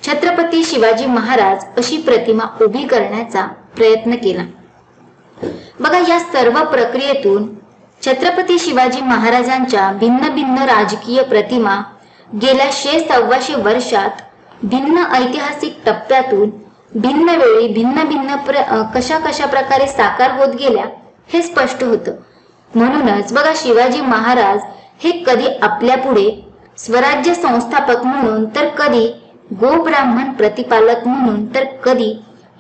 छत्रपती शिवाजी महाराज अशी प्रतिमा उभी करण्याचा प्रयत्न केला. बघा या सर्व प्रक्रियेतून छत्रपती शिवाजी महाराजांच्या भिन्न भिन्न राजकीय प्रतिमा गेल्या 100-125 वर्षात भिन्न ऐतिहासिक टप्प्यातून भिन्न वेळी भिन्न कशा प्रकारे साकार होत गेल्या हे स्पष्ट होतं. म्हणूनच बघा शिवाजी महाराज हे कधी आपल्या पुढे स्वराज्य संस्थापक म्हणून तर कधी गोब्राह्मण प्रतिपालक म्हणून, तर कधी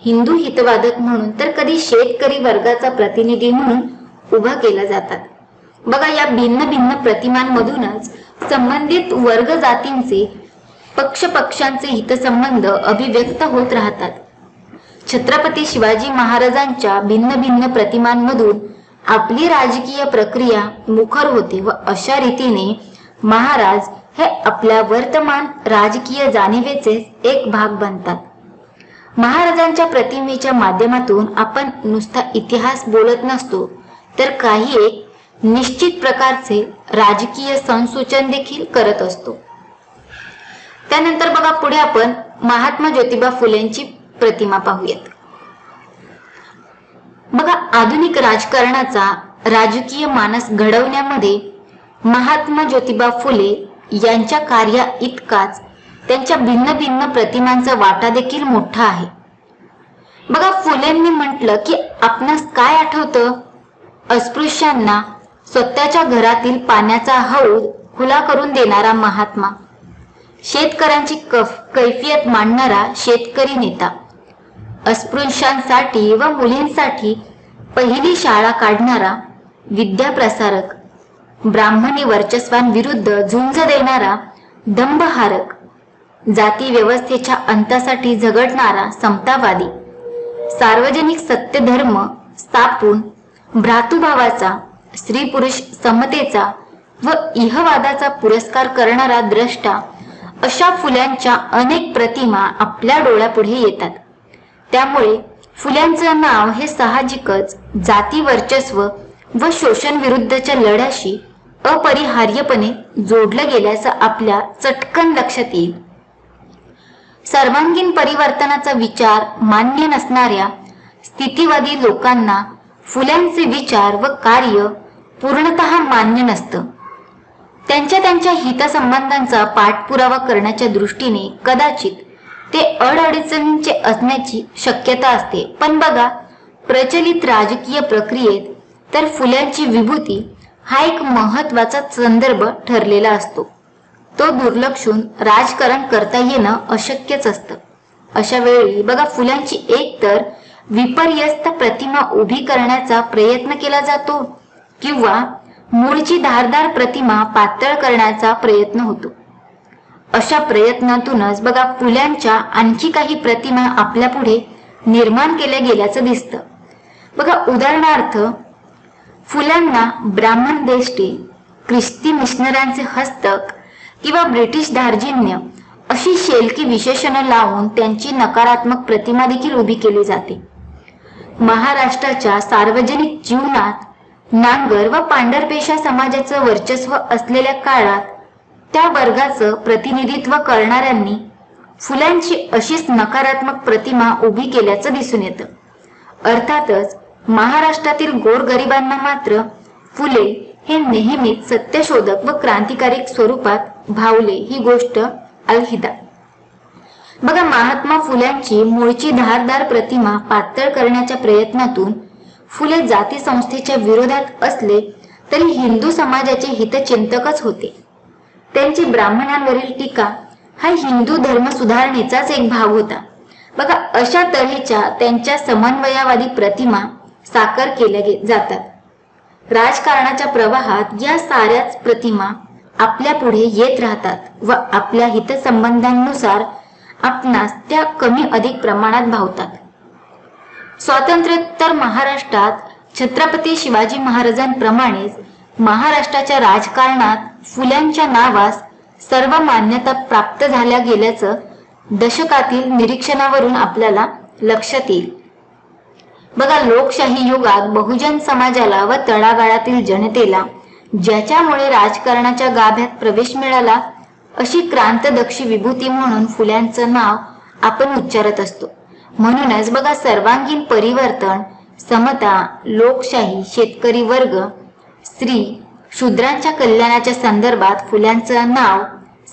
हिंदू हितवादक म्हणून, तर कधी शेतकरी वर्गाचा प्रतिनिधी म्हणून उभा केला जातात. बघा, या भिन्न भिन्न प्रतिमांमधूनच संबंधित वर्ग जातींचे पक्षांचे हितसंबंध अभिव्यक्त होत राहतात. छत्रपती शिवाजी महाराजांच्या भिन्न भिन्न प्रतिमांमधून आपली राजकीय प्रक्रिया मुखर होते व अशा रीतीने महाराज हे आपल्या वर्तमान राजकीय जाणीवेचे एक भाग बनतात. महाराजांच्या प्रतिमेच्या माध्यमातून आपण नुसता इतिहास बोलत नसतो, तर काही एक निश्चित प्रकारचे राजकीय संसूचन देखील करत असतो. त्यानंतर बघा, पुढे आपण महात्मा ज्योतिबा फुलेंची प्रतिमा पाहूयात. बघा, आधुनिक राजकारणाचा राजकीय मानस घडवण्यामध्ये महात्मा ज्योतिबा फुले यांच्या कार्या इतकाच त्यांच्या भिन्न भिन्न प्रतिमांचा वाटा देखील मोठा आहे. बघा, फुलेंनी म्हटलं की आपणास काय आठवतं? अस्पृश्यांना स्वतःच्या घरातील पाण्याचा हौद खुला करून देणारा महात्मा, शेतकऱ्यांची कैफियत मांडणारा शेतकरी नेता, अस्पृश्यांसाठी व मुलींसाठी पहिली शाळा काढणारा विद्याप्रसारक, ब्राह्मणी वर्चस्वांविरुद्ध झुंज देणारा दंभहारक, जाती व्यवस्थेच्या अंतासाठी झगडणारा समतावादी, सार्वजनिक सत्यधर्म स्थापून भ्रातृभावाचा, स्त्री पुरुष समतेचा व इहवादाचा पुरस्कार करणारा द्रष्टा, अशा फुल्यांच्या अनेक प्रतिमा आपल्या डोळ्यापुढे येतात. त्यामुळे फुल्यांचं नाव हे साहजिकच जाती वर्चस्व व शोषण विरुद्धच्या लढ्याशी अपरिहार्यपणे जोडलं गेल्याचं आपल्या चटकन लक्षात येईल. सर्वांगीण परिवर्तनाचा विचार मान्य नसणाऱ्या स्थितीवादी लोकांना फुल्यांचे विचार व कार्य पूर्णतः मान्य नसतं. त्यांच्या हितसंबंधांचा पाठपुरावा करण्याच्या दृष्टीने कदाचित ते अडचणींचे असण्याची शक्यता असते. पण बघा, प्रचलित राजकीय प्रक्रियेत तर फुल्यांची विभूती हा एक महत्वाचा संदर्भ ठरलेला असतो. तो दुर्लक्षून राजकारण करता येणं अशक्यच असतं. अशा वेळी बघा, फुल्यांची एकतर विपर्यस्त प्रतिमा उभी करण्याचा प्रयत्न केला जातो किंवा मूळची धारदार प्रतिमा पातळ करण्याचा प्रयत्न होतो. अशा प्रयत्नातूनच बघा, फुल्यांच्या आणखी काही प्रतिमा आपल्या पुढे निर्माण केल्या गेल्याचं दिसतं. बघा, उदाहरणार्थ फुल्यांना ब्राह्मण देष्टे, ख्रिस्ती मिशनरांचे हस्तक किंवा ब्रिटिश दार्जिन्य अशी शेलकी विशेषणं लावून त्यांची नकारात्मक प्रतिमा देखील उभी केली जाते. महाराष्ट्राच्या सार्वजनिक जीवनात नांगर व पांढरपेशा समाजाचं वर्चस्व असलेल्या काळात त्या वर्गाचं प्रतिनिधित्व करणाऱ्यांनी फुल्यांची अशीच नकारात्मक प्रतिमा उभी केल्याचं दिसून येतं. अर्थातच महाराष्ट्रातील गोरगरिबांना मात्र फुले हे नेहमीच सत्यशोधक व क्रांतिकारी स्वरूपात भावले, ही गोष्ट अलहिदा. बघा, महात्मा फुल्यांची मूळची धारदार प्रतिमा पातळ करण्याच्या प्रयत्नातून फुले जाती संस्थेच्या विरोधात असले तरी हिंदू समाजाचे हितचिंतकच होते. त्यांची ब्राह्मणांवरील टीका हा हिंदू धर्म सुधारणेचाच एक भाग होता. बघा, अशा तऱ्हेच्या त्यांच्या समन्वयावादी प्रतिमा साकार केल्या जातात. राजकारणाच्या प्रवाहात या साऱ्याच प्रतिमा आपल्या पुढे येत राहतात व आपल्या हितसंबंधांनुसार आपणास त्या कमी अधिक प्रमाणात भावतात. स्वातंत्र्योत्तर महाराष्ट्रात छत्रपती शिवाजी महाराजांप्रमाणेच महाराष्ट्राच्या राजकारणात फुल्यांच्या नावास सर्व मान्यता प्राप्त झाल्या गेल्याचं दशकातील निरीक्षणावरून आपल्याला लक्षात येईल. बघा, लोकशाही युगात बहुजन समाजाला व तळागाळातील जनतेला ज्याच्यामुळे राजकारणाच्या गाभ्यात प्रवेश मिळाला अशी क्रांतदक्षी विभूती म्हणून फुल्यांचं नाव आपण उच्चारत असतो. म्हणूनच बघा, सर्वांगीण परिवर्तन, समता, लोकशाही, शेतकरी वर्ग, स्त्री, शूद्रांच्या कल्याणाच्या संदर्भात फुल्यांचं नाव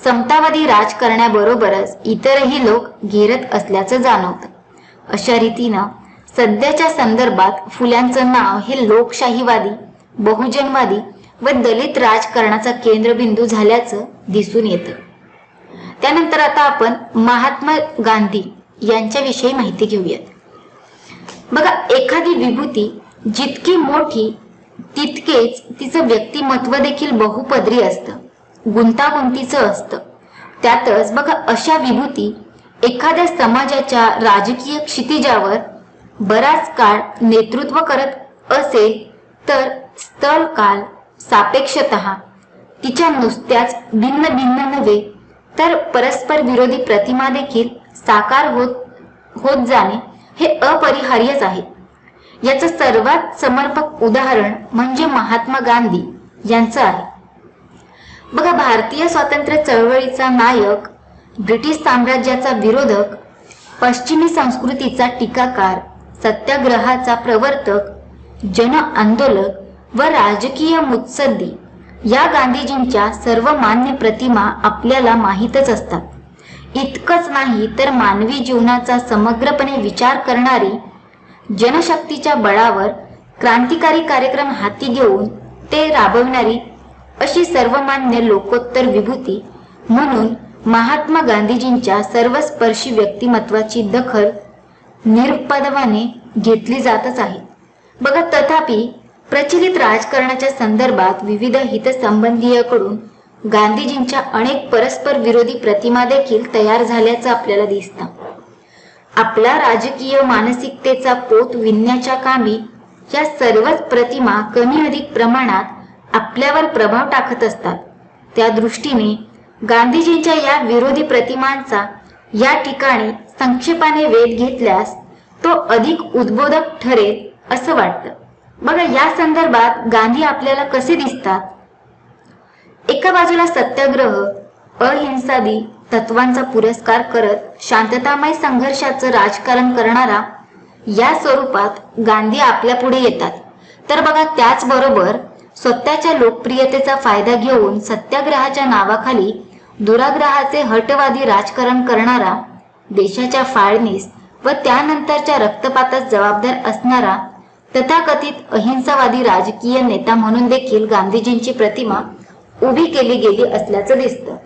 समतावादी राजकारणाबरोबरच इतरही लोक घेरत असल्याचं जाणवतं. अशा रीतीनं सध्याच्या संदर्भात फुल्यांचं नाव हे लोकशाहीवादी, बहुजनवादी व दलित राजकारणाचा केंद्रबिंदू झाल्याचं दिसून येतं. त्यानंतर आता आपण महात्मा गांधी यांच्याविषयी माहिती घेऊयात। बघा, एखादी विभूती जितकी मोठी तितकेच तिचं व्यक्तिमत्व देखील बहुपदरी असतं, गुंतागुंतीचं असतं। त्यातच बघा, अशा विभूती एखाद्या समाजाच्या राजकीय क्षितिजावर बराच काळ नेतृत्व करत असेल तर स्थळ काल सापेक्षतः तिच्या नुसत्याच भिन्न भिन्न नव्हे तर परस्पर विरोधी प्रतिमा देखील साकार होत जाणे हे अपरिहार्यच आहे। याचं सर्वात समर्पक उदाहरण म्हणजे महात्मा गांधी यांचं आहे। बघा, भारतीय स्वातंत्र्य चळवळीचा नायक, ब्रिटिश साम्राज्याचा विरोधक, पश्चिमी संस्कृतीचा टीकाकार, सत्याग्रहाचा प्रवर्तक, जन आंदोलक व राजकीय मुत्सद्दी या गांधीजींच्या सर्वमान्य प्रतिमा आपल्याला माहीतच असतात। इतकंच नाही तर मानवी जीवनाचा समग्रपणे विचार करणारी, जनशक्तीच्या बळावर क्रांतिकारी कार्यक्रम हाती घेऊन ते राबविणारी अशी सर्वमान्य लोकोत्तर विभूती म्हणून महात्मा गांधीजींच्या सर्वस्पर्शी व्यक्तिमत्वाची दखल निरुपद्रवाने घेतली जातच आहे। बघा, तथापि प्रचलित राजकारणाच्या संदर्भात विविध हितसंबंधीयांकडून गांधीजींच्या अनेक परस्पर विरोधी प्रतिमा देखील तयार झाल्याचं आपल्याला दिसतं। आपला राजकीय मानसिकतेचा पोत विणण्याच्या कामी या सर्वच प्रतिमा कमी अधिक प्रमाणात आपल्यावर प्रभाव टाकत असतात। त्या दृष्टीने गांधीजींच्या या विरोधी प्रतिमांचा या ठिकाणी संक्षेपाने वेध घेतल्यास तो अधिक उद्बोधक ठरेल असं वाटतं। बघा, या संदर्भात गांधी आपल्याला कसे दिसतात? एका बाजूला सत्याग्रह, अहिंसादी तत्वांचा पुरस्कार करत शांततामय संघर्षाचं राजकारण करणारा या स्वरूपात गांधी आपल्या पुढे येतात। तर बघा, त्याचबरोबर स्वतःच्या लोकप्रियतेचा फायदा घेऊन सत्याग्रहाच्या नावाखाली दुराग्रहाचे हटवादी राजकारण करणारा, देशाच्या फाळणीस व त्यानंतरच्या रक्तपातात जबाबदार असणारा तथाकथित अहिंसावादी राजकीय नेता म्हणून देखील गांधीजींची प्रतिमा उभी केली गेली असल्याचं दिसतं।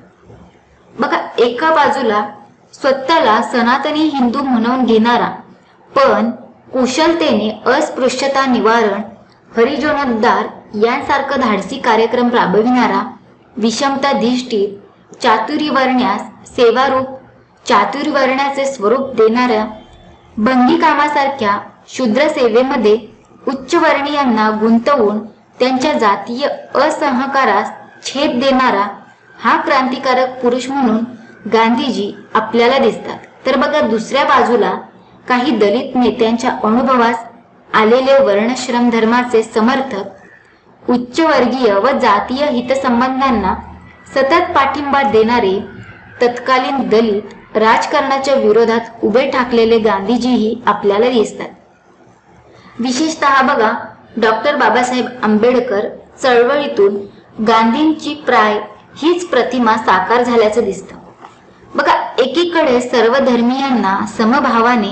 बघा, एका बाजूला स्वतःला सनातनी हिंदू म्हणून घेणारा पण कुशलतेने अस्पृश्यता निवारण, हरिजनोद्धार यांसारखं धाडसी कार्यक्रम राबविणारा, विषमताधिष्ठित चातुर्वर्ण्यास सेवारूप चातुर्वर्ण्याचे स्वरूप देणाऱ्या, बंदी कामासारख्या शूद्र सेवेमध्ये उच्चवर्णीयांना गुंतवून त्यांच्या जातीय असहकारास छेद देणारा हा क्रांतिकारक पुरुष म्हणून गांधीजी आपल्याला दिसतात। तर बघा, दुसऱ्या बाजूला काही दलित नेत्यांच्या अनुभवास आलेले वर्णश्रम धर्माचे समर्थक, उच्चवर्गीय व जातीय हितसंबंधांना सतत पाठिंबा देणारे तत्कालीन दलित राजकारणाच्या विरोधात उभे ठाकलेले गांधीजीही आपल्याला दिसतात। विशेषतः बघा, डॉक्टर बाबासाहेब आंबेडकर चळवळीतून गांधींची प्राय हीच प्रतिमा साकार झाल्याचं दिसतं। बघा, एकीकडे सर्व धर्मीयांना समभावाने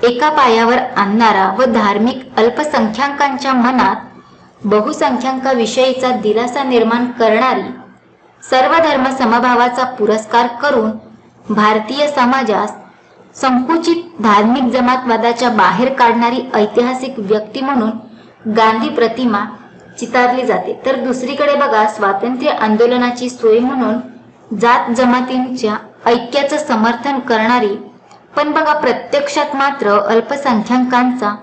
एका पायावर आणणारा व धार्मिक अल्पसंख्याकांच्या मनात बहुसंख्याकांविषयीचा दिलासा निर्माण करणारी, सर्व धर्म समभावाचा पुरस्कार करून भारतीय समाजास संकुचित धार्मिक जमातवादाच्या बाहेर काढणारी ऐतिहासिक व्यक्ती म्हणून गांधी प्रतिमा चितारली जाते। तर दुसरीकडे बघा, स्वातंत्र्य आंदोलनाची सोय म्हणून जात जमातींच्या ऐक्याचं समर्थन करणारी पण बघा प्रत्यक्षात मात्र अल्पसंख्याकांचा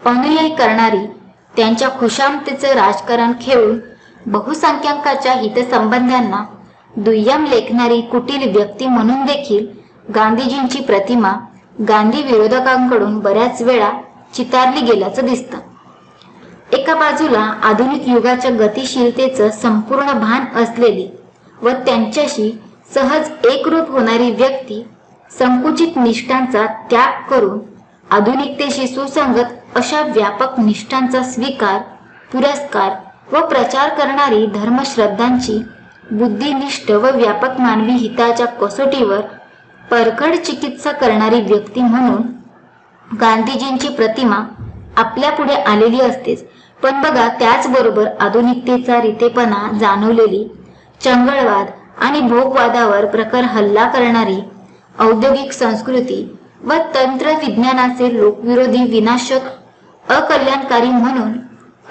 अनुयायी करणारी, त्यांच्या खुशामतीचं राजकारण खेळून बहुसंख्याकांच्या हितसंबंधांना दुय्यम लेखणारी कुटील व्यक्ती म्हणून देखील गांधीजींची प्रतिमा गांधी विरोधकांकडून बऱ्याच वेळा चितारली गेल्याचं दिसतं। एका बाजूला आधुनिक युगाच्या गतिशीलतेचं संपूर्ण भान असलेली व त्यांच्याशी सहज एकरूप होणारी व्यक्ती संकुचित निष्ठांचा त्याग करून आधुनिकतेशी सुसंगत अशा व्यापक निष्ठांचा स्वीकार, पुरस्कार व प्रचार करणारी धर्मश्रद्धांची बुद्धिनिष्ठ व व्यापक मानवी हिताच्या कसोटीवर परखड चिकित्सा करणारी व्यक्ती म्हणून गांधीजींची प्रतिमा आपल्या पुढे आलेली असतेच। पण बघा, त्याचबरोबर आधुनिकतेचा रितेपणा जाणवलेली, चंगळवाद आणि भोगवादावर प्रखर हल्ला करणारी औद्योगिक संस्कृती व तंत्रविज्ञानाचे लोकविरोधी विनाशक अकल्याणकारी म्हणून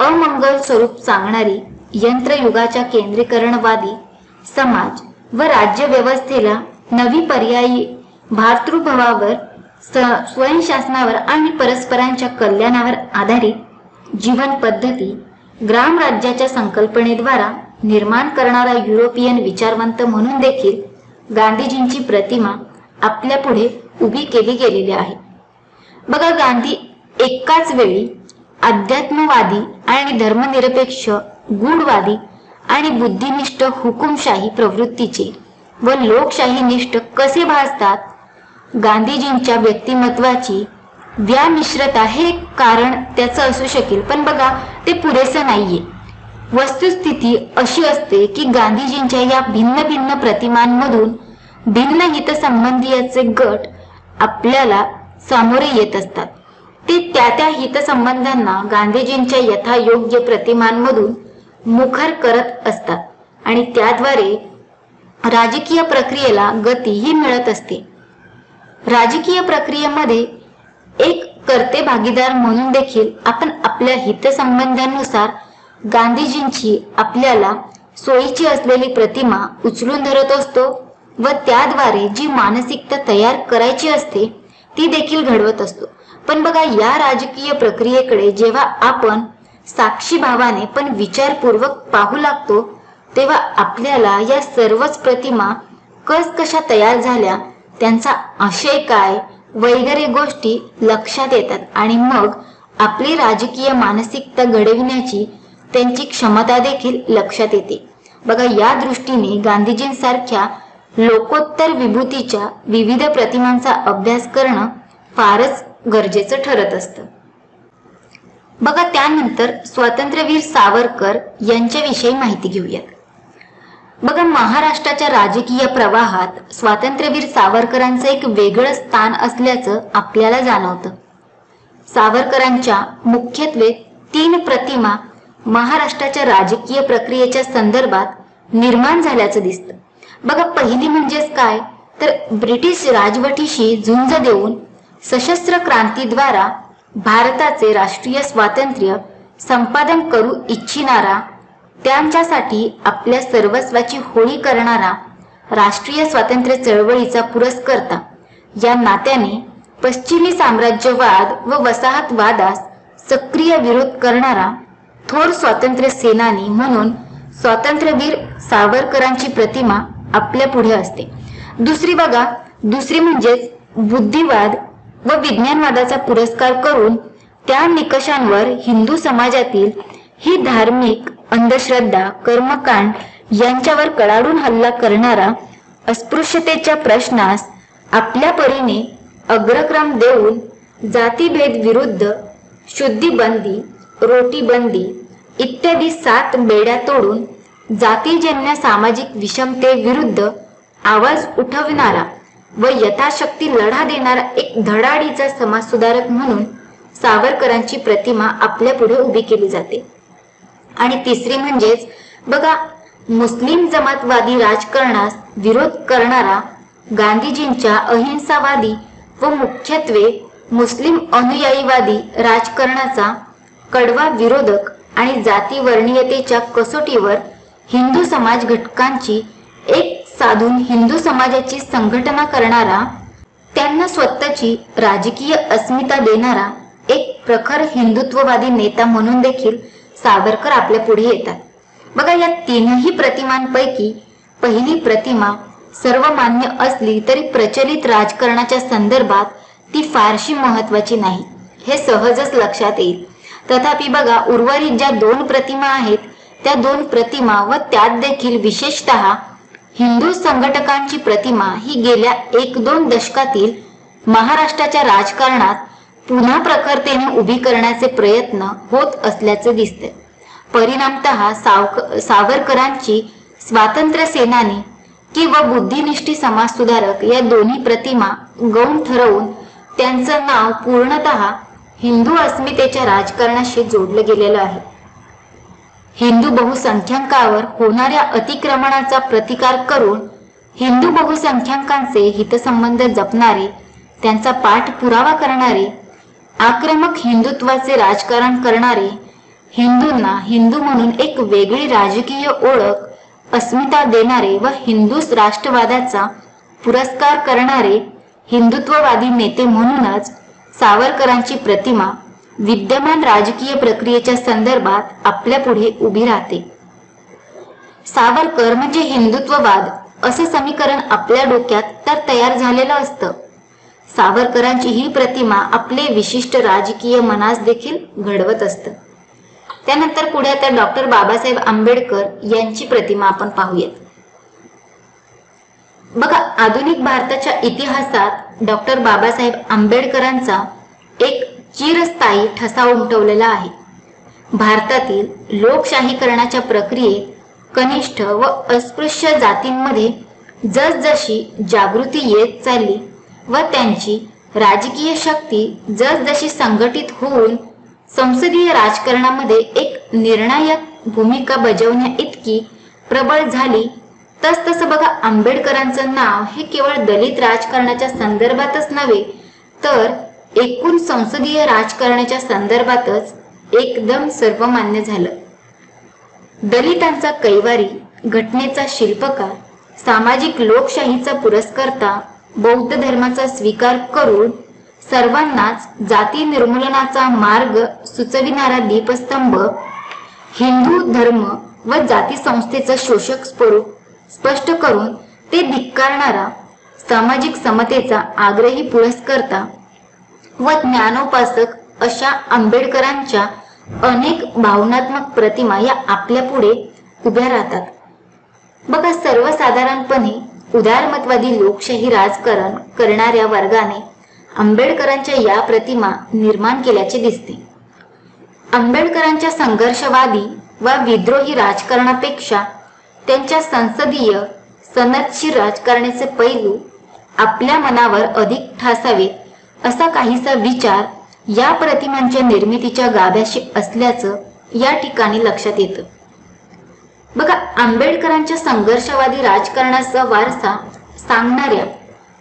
अमंगल स्वरूप सांगणारी यंत्रयुगाच्या केंद्रीकरणवादी समाज व राज्यव्यवस्थेला नवी पर्यायी भातृभावावर स्वयंशासनावर आणि परस्परांच्या कल्याणावर आधारित जीवन पद्धती ग्रामराज्याच्या संकल्पनेद्वारा निर्माण करणारा युरोपियन विचारवंत म्हणून देखील गांधीजींची प्रतिमा आपल्या पुढे उभी केली गेलेली आहे. बघा, गांधी एकाच वेळी अध्यात्मवादी आणि धर्मनिरपेक्ष गूढवादी आणि बुद्धिनिष्ठ हुकुमशाही प्रवृत्तीचे व लोकशाहीनिष्ठ कसे भासतात. गांधीजींच्या व्यक्तिमत्वाची व्यामिश्रता हे कारण त्याचं असू शकेल, पण बघा ते पुरेसं नाहीये. वस्तुस्थिती अशी असते की गांधीजींच्या या भिन्न भिन्न प्रतिमांमधून भिन्न हितसंबंधीचे गट आपल्याला सामोरे येत असतात. ते त्या हितसंबंधांना गांधीजींच्या यथायोग्य प्रतिमांमधून मुखर करत असतात आणि त्याद्वारे राजकीय प्रक्रियेला गतीही मिळत असते. राजकीय प्रक्रियेमध्ये एक कर्ते भागीदार म्हणून देखील आपण आपल्या हितसंबंधांनुसार गांधीजींची आपल्याला सोयीची असलेली प्रतिमा उचलून धरत असतो व त्याद्वारे जी मानसिकता तयार करायची असते ती देखील घडवत असतो. पण बघा, या राजकीय प्रक्रियेकडे जेव्हा आपण साक्षी भावाने पण विचारपूर्वक पाहू लागतो तेव्हा आपल्याला या सर्वच प्रतिमा कशा तयार झाल्या, त्यांचा आशय काय वगैरे गोष्टी लक्षात येतात आणि मग आपली राजकीय मानसिकता घडविण्याची त्यांची क्षमता देखील लक्षात येते. बघा, या दृष्टीने गांधीजींसारख्या लोकोत्तर विभूतीच्या विविध प्रतिमांचा अभ्यास करणं फारच गरजेचं ठरत असतं. बघा, त्यानंतर स्वातंत्र्यवीर सावरकर यांच्याविषयी माहिती घेऊयात. बघा, महाराष्ट्राच्या राजकीय प्रवाहात स्वातंत्र्यवीर सावरकरांचं एक वेगळं स्थान असल्याचं आपल्याला जाणवतं. सावरकरांच्या मुख्यत्वे 3 प्रतिमा महाराष्ट्राच्या राजकीय प्रक्रियेच्या संदर्भात निर्माण झाल्याचं दिसतं. बघा, पहिली म्हणजेच काय तर ब्रिटिश राजवटीशी झुंज देऊन सशस्त्र क्रांतीद्वारा भारताचे राष्ट्रीय स्वातंत्र्य संपादन करू इच्छिणारा, त्यांच्यासाठी आपल्या सर्वस्वाची होळी करणारा, राष्ट्रीय स्वातंत्र्य चळवळीचा पुरस्कर्ता या नात्याने पश्चिमी साम्राज्यवाद व वसाहतवादास सक्रिय विरोध करणारा थोर स्वातंत्र्य सेनानी म्हणून स्वातंत्र्यवीर सावरकरांची प्रतिमा आपल्या पुढे असते. दुसरी म्हणजेच बुद्धिवाद व विज्ञानवादाचा पुरस्कार करून त्या निकषांवर हिंदू समाजातील ही धार्मिक अंधश्रद्धा, कर्मकांड यांच्यावर कडाडून हल्ला करणारा, अस्पृश्यतेच्या प्रश्नास आपल्या परीने अग्रक्रम देऊन जातीभेद विरुद्ध शुद्धीबंदी, रोटीबंदी इत्यादी 7 बेड्या तोडून जातीजन्य सामाजिक विषमतेविरुद्ध आवाज उठवणारा व यथाशक्ती लढा देणारा एक धडाडीचा समाजसुधारक म्हणून सावरकरांची प्रतिमा आपल्या पुढे उभी केली जाते. आणि तिसरी म्हणजेच बघा, मुस्लिम जमातवादी राजकारणास विरोध करणारा, गांधीजींच्या अहिंसावादी व मुख्यत्वे मुस्लिम अनुयायीवादी राजकारणाचा कडवा विरोधक आणि जातीवर्णीयतेच्या कसोटीवर हिंदू समाज घटकांची एक साधून हिंदू समाजाची संघटना करणारा, त्यांना स्वतःची राजकीय अस्मिता देणारा एक प्रखर हिंदुत्ववादी नेता म्हणून देखील सावरकर आपल्या पुढे येतात. बघा, या 3ही प्रतिमांपैकी पहिली प्रतिमा सर्वमान्य असली तरी प्रचलित राजकारणाच्या संदर्भात ती फारशी महत्वाची नाही, हे सहजच लक्षात येईल. तथापि बघा, उर्वरित ज्या 2 प्रतिमा आहेत त्या 2 प्रतिमा व त्यात देखील विशेषतः हिंदू संघटकांची प्रतिमा ही गेल्या 1-2 दशकातील महाराष्ट्राच्या राजकारणात पुन्हा प्रखरतेने उभी करण्याचे प्रयत्न होत असल्याचे दिसते. परिणामतः सावरकरांची स्वातंत्र्य सेनानी किंवा बुद्धिनिष्ठी समाजसुधारक या दोन्ही प्रतिमा गौण ठरवून त्यांचं नाव पूर्णतः हिंदू अस्मितेच्या राजकारणाशी जोडलं गेलेलं आहे. हिंदू बहुसंख्याकांवर होणाऱ्या अतिक्रमणाचा प्रतिकार करून हिंदू बहुसंख्याकांचे हितसंबंध जपणारे, त्यांचा पाठपुरावा करणारे, आक्रमक हिंदुत्वाचे राजकारण करणारे, हिंदूंना हिंदू म्हणून एक वेगळी राजकीय ओळख, अस्मिता देणारे व हिंदू राष्ट्रवादाचा पुरस्कार करणारे हिंदुत्ववादी नेते म्हणूनच सावरकरांची प्रतिमा विद्यमान राजकीय प्रक्रियेच्या संदर्भात आपल्या पुढे उभी राहते. सावरकर म्हणजे हिंदुत्ववाद असं समीकरण आपल्या डोक्यात तर तयार झालेलं असतं. सावरकरांची ही प्रतिमा आपले विशिष्ट राजकीय मनास देखील घडवत असतं. त्यानंतर पुढे आता डॉक्टर बाबासाहेब आंबेडकर यांची प्रतिमा आपण पाहूयात. बघा, आधुनिक भारताच्या इतिहासात डॉक्टर बाबासाहेब आंबेडकरांचा एक चिरस्थायी ठसा उमटवलेला आहे. भारतातील लोकशाहीकरणाच्या प्रक्रियेत कनिष्ठ व अस्पृश्य जातींमध्ये जसजशी जागृती येत चालली व त्यांची राजकीय शक्ती जसजशी संघटित होऊन संसदीय राजकारणामध्ये एक निर्णायक भूमिका बजावण्या इतकी प्रबळ झाली, तसतसं बघा आंबेडकरांचं नाव हे केवळ दलित राजकारणाच्या संदर्भातच नव्हे तर एकूण संसदीय राजकारणाच्या संदर्भातच एकदम सर्वमान्य झालं. दलितांचा कैवारी, घटनेचा शिल्पकार, सामाजिक लोकशाहीचा पुरस्कर्ता, बौद्ध धर्माचा स्वीकार करून सर्वांनाच जाती निर्मूलनाचा मार्ग सुचविणारा दीपस्तंभ, हिंदू धर्म व जाती संस्थेचं शोषक स्वरूप स्पष्ट करून ते धिक्कारणारा, सामाजिक समतेचा आग्रही पुरस्कर्ता व ज्ञानोपासक अशा आंबेडकरांच्या अनेक भावनात्मक प्रतिमा या आपल्या पुढे उभ्या राहतात. बघा, सर्वसाधारणपणे उदारमतवादी लोकशाही राजकारण करणाऱ्या वर्गाने आंबेडकरांच्या या प्रतिमा निर्माण केल्याचे दिसते. आंबेडकरांच्या संघर्षवादी व विद्रोही राजकारणापेक्षा त्यांच्या संसदीय सनदशीर राजकारणाचे पैलू आपल्या मनावर अधिक ठासावेत असा काहीसा विचार या प्रतिमांच्या निर्मितीच्या गाभ्याशी असल्याचं या ठिकाणी लक्षात येतं. बघा, आंबेडकरांच्या संघर्षवादी राजकारणाचा वारसा सांगणाऱ्या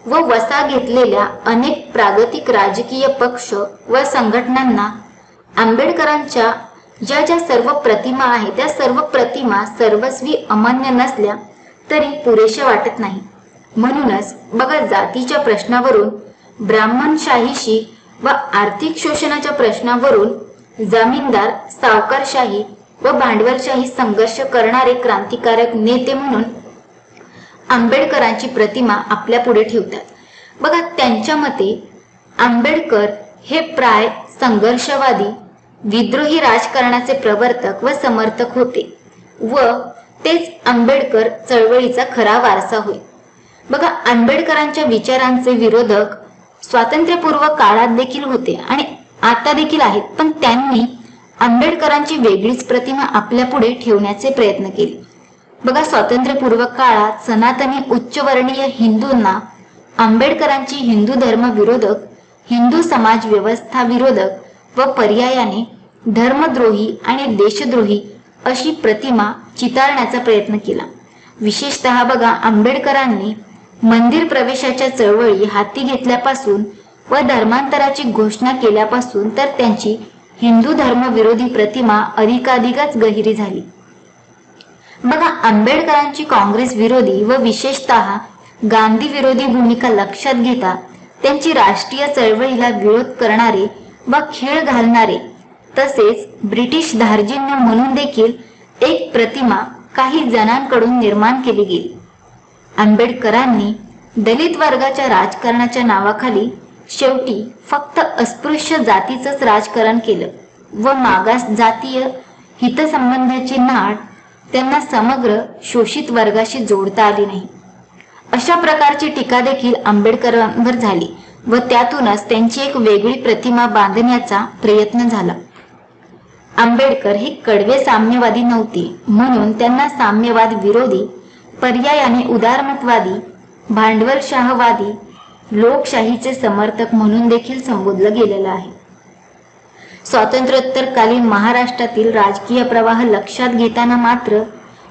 व वसा घेतलेल्या अनेक प्रागतिक राजकीय पक्ष व संघटनांना आंबेडकरांच्या ज्या ज्या सर्व प्रतिमा आहेत त्या सर्व प्रतिमा सर्वस्वी अमान्य नसल्या तरी पुरेशा वाटत नाही. म्हणूनच बघा, जातीच्या प्रश्नावरून ब्राह्मणशाहीशी व आर्थिक शोषणाच्या प्रश्नावरून जमीनदार सावकारशाही व भांडवलशाही संघर्ष करणारे क्रांतिकारक नेते म्हणून आंबेडकरांची प्रतिमा आपल्या पुढे ठेवतात. बघा, त्यांच्या मते आंबेडकर हे प्राय संघर्षवादी विद्रोही राजकारणाचे प्रवर्तक व समर्थक होते व तेच आंबेडकर चळवळीचा खरा वारसा होय. बघा, आंबेडकरांच्या विचारांचे विरोधक स्वातंत्र्यपूर्व काळात देखील होते आणि आता देखील आहेत, पण त्यांनी आंबेडकरांची वेगळीच प्रतिमा आपल्या पुढे ठेवण्याचे प्रयत्न केले. बघा, स्वातंत्र्यपूर्व काळात सनातनी उच्चवर्णीय हिंदूंना आंबेडकरांची हिंदू धर्म विरोधक, हिंदू समाज व्यवस्था विरोधक व पर्यायाने धर्मद्रोही आणि देशद्रोही अशी प्रतिमा चितारण्याचा प्रयत्न केला. विशेषतः बघा, आंबेडकरांनी मंदिर प्रवेशाच्या चळवळी हाती घेतल्यापासून व धर्मांतराची घोषणा केल्यापासून तर त्यांची हिंदू धर्म विरोधी प्रतिमा अधिकाधिकच गहिरी झाली. बघा, आंबेडकरांची काँग्रेस विरोधी व विशेषतः गांधी विरोधी भूमिका लक्षात घेता त्यांची राष्ट्रीय चळवळीला विरोध करणारे व खीळ घालणारे तसेच ब्रिटिश धार्जिण्य म्हणून देखील एक प्रतिमा काही जणांकडून निर्माण केली गेली. आंबेडकरांनी दलित वर्गाच्या राजकारणाच्या नावाखाली शेवटी फक्त अस्पृश्य जातीचंच राजकारण केलं व मागास जातीय हितसंबंधाची नाळ त्यांना समग्र शोषित वर्गाशी जोडता आली नाही. अशा प्रकारची टीका देखील आंबेडकरांवर झाली व त्यातूनच त्यांची एक वेगळी प्रतिमा बांधण्याचा प्रयत्न झाला. आंबेडकर हे कडवे साम्यवादी नव्हते, म्हणून त्यांना साम्यवाद विरोधी, पर्यायाने उदारमतवादी, भांडवलशाहवादी, लोकशाहीचे समर्थक म्हणून देखील संबोधलं गेलेलं आहे. स्वातंत्र्योत्तरकालीन महाराष्ट्रातील राजकीय प्रवाह लक्षात घेताना मात्र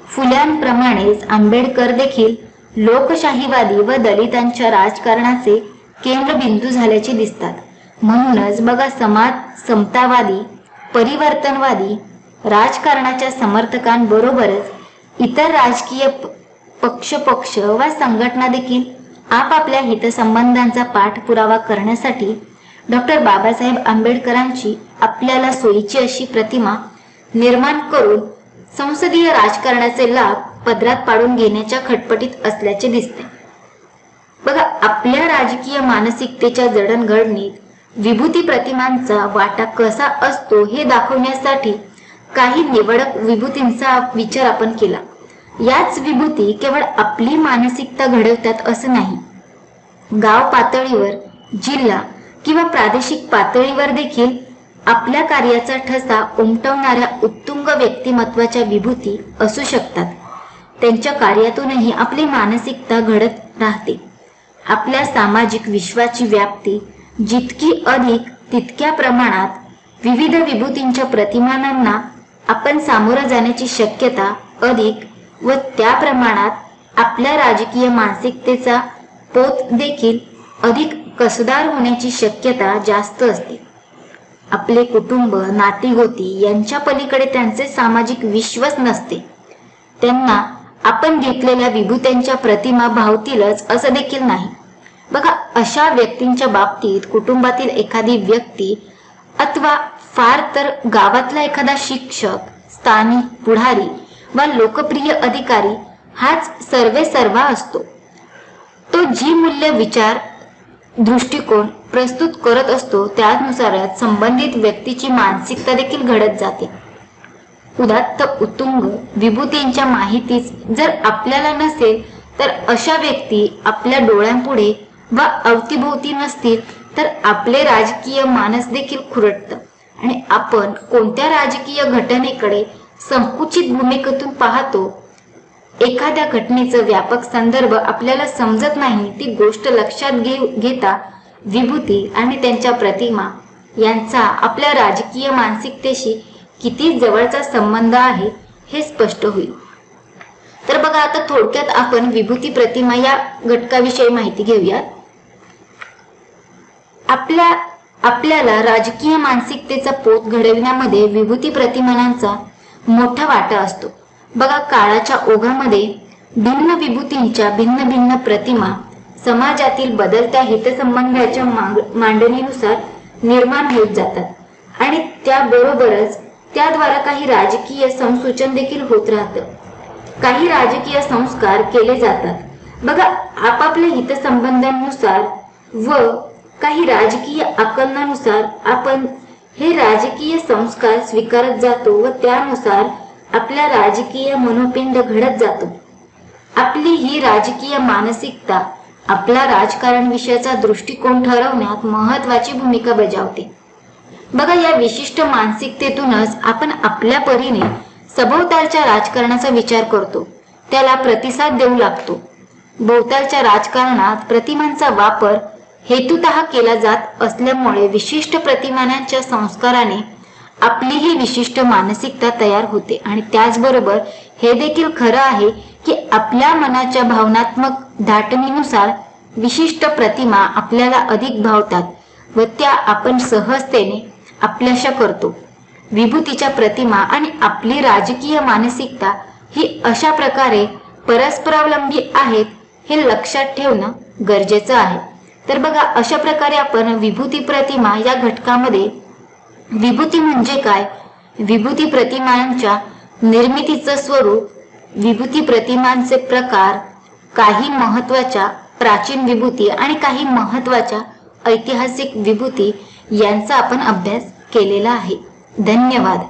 फुल्यांप्रमाणेच आंबेडकर देखील लोकशाहीवादी व दलितांच्या राजकारणाचे केंद्रबिंदू झाल्याचे दिसतात. म्हणूनच बघा, समाज समतावादी परिवर्तनवादी राजकारणाच्या समर्थकांबरोबरच इतर राजकीय पक्ष व संघटना देखील आपापल्या हितसंबंधांचा पाठपुरावा करण्यासाठी डॉक्टर बाबासाहेब आंबेडकरांची आपल्याला सोयीची अशी प्रतिमा निर्माण करून संसदीय राजकारणाचे लाभ पदरात पाडून घेण्याच्या खटपटीत असल्याचे दिसते. बघा, आपल्या राजकीय मानसिकतेच्या जडणघडणीत विभूती प्रतिमांचा वाटा कसा असतो हे दाखवण्यासाठी काही निवडक विभूतींचा विचार आपण केला. याच विभूती केवळ आपली मानसिकता घडवतात असं नाही, गाव पातळीवर, जिल्हा किंवा प्रादेशिक पातळीवर देखील आपल्या कार्याचा ठसा उमटवणाऱ्या उत्तुंग व्यक्तिमत्वाच्या विभूती असू शकतात. त्यांच्या कार्यातूनही आपली मानसिकता घडत राहते. आपल्या सामाजिक विश्वाची व्याप्ती जितकी अधिक तितक्या प्रमाणात विविध विभूतींच्या प्रतिमानांना आपण सामोरं जाण्याची शक्यता अधिक व त्या प्रमाणात आपल्या राजकीय मानसिकतेचा पोत देखील अधिक कसदार होण्याची शक्यता जास्त असते. आपले कुटुंब, नातीगोती यांच्या पलीकडे त्यांचे सामाजिक विश्वच नसते. त्यांना आपण घेतलेल्या विभूत्यांच्या प्रतिमा भावतीलच असं देखील नाही. बघा, अशा व्यक्तींच्या बाबतीत कुटुंबातील एखादी व्यक्ती अथवा फार तर गावातला एखादा शिक्षक, स्थानिक पुढारी व लोकप्रिय अधिकारी हाच सर्वेसर्वा असतो. तो जी मूल्य, विचार, दृष्टिकोन प्रस्तुत करत असतो त्यानुसारच संबंधित व्यक्तीची मानसिकता देखील घडत जाते. उदात्त उत्तुंग विभूतींच्या माहितीच जर आपल्याला नसेल तर अशा व्यक्ती आपल्या डोळ्यांपुढे व अवतीभोवती नसतील तर आपले राजकीय मानस देखील खुरटतं आणि आपण कोणत्या राजकीय घटनेकडे संकुचित भूमिकेतून पाहतो, एखाद्या घटनेचा व्यापक संदर्भ आपल्याला समजत नाही, ती गोष्ट लक्षात घेता विभूती आणि त्यांच्या प्रतिमा यांचा आपल्या राजकीय मानसिकतेशी किती जवळचा संबंध आहे हे स्पष्ट होईल. तर बघा, आता थोडक्यात आपण विभूती प्रतिमा या घटकाविषयी माहिती घेऊया. आपल्याला राजकीय मानसिकतेचा पोत घडविण्यामध्ये विभूती प्रतिमानांचा मोठा वाटा असतो. बघा, काळाच्या ओघामध्ये भिन्न विभूतींच्या भिन्न भिन्न प्रतिमा समाजातील बदलत्या हितसंबंधाच्या मांडणीनुसार निर्माण होत जातात आणि त्याबरोबरच त्याद्वारा काही राजकीय संसूचन देखील होत राहतं. काही राजकीय संस्कार केले जातात. बघा, आपापल्या हितसंबंधांनुसार व काही राजकीय आकलनानुसार आपण हे राजकीय संस्कार स्वीकारत जातो व त्यानुसार आपला राजकीय मनोपिंड घडत जातो. आपली ही राजकीय मानसिकता आपला राजकारण विषयाचा दृष्टिकोन ठरवण्यात महत्वाची भूमिका बजावते. बघा, या विशिष्ट मानसिकतेतूनच आपण आपल्या परीने सभोवतालच्या राजकारणाचा विचार करतो, त्याला प्रतिसाद देऊ लागतो. भोवतालच्या राजकारणात प्रतिमांचा वापर हेतुतः केला जात असल्यामुळे विशिष्ट प्रतिमानांच्या संस्काराने आपली ही विशिष्ट मानसिकता तयार होते. आणि त्याचबरोबर हे देखील खरं आहे की आपल्या मनाच्या भावनात्मक धाटणीनुसार विशिष्ट प्रतिमा आपल्याला अधिक भावतात व त्या आपण सहजतेने आपल्याशा करतो. विभूतीच्या प्रतिमा आणि आपली राजकीय मानसिकता ही अशा प्रकारे परस्परावलंबी आहेत हे लक्षात ठेवणं गरजेचं आहे. तर बघा, अशा प्रकारे आपण विभूती प्रतिमा या घटकामध्ये विभूती म्हणजे काय, विभूती प्रतिमांच्या निर्मितीचं स्वरूप, विभूती प्रतिमांचे प्रकार, काही महत्वाच्या प्राचीन विभूती आणि काही महत्वाच्या ऐतिहासिक विभूती यांचा आपण अभ्यास केलेला आहे. धन्यवाद.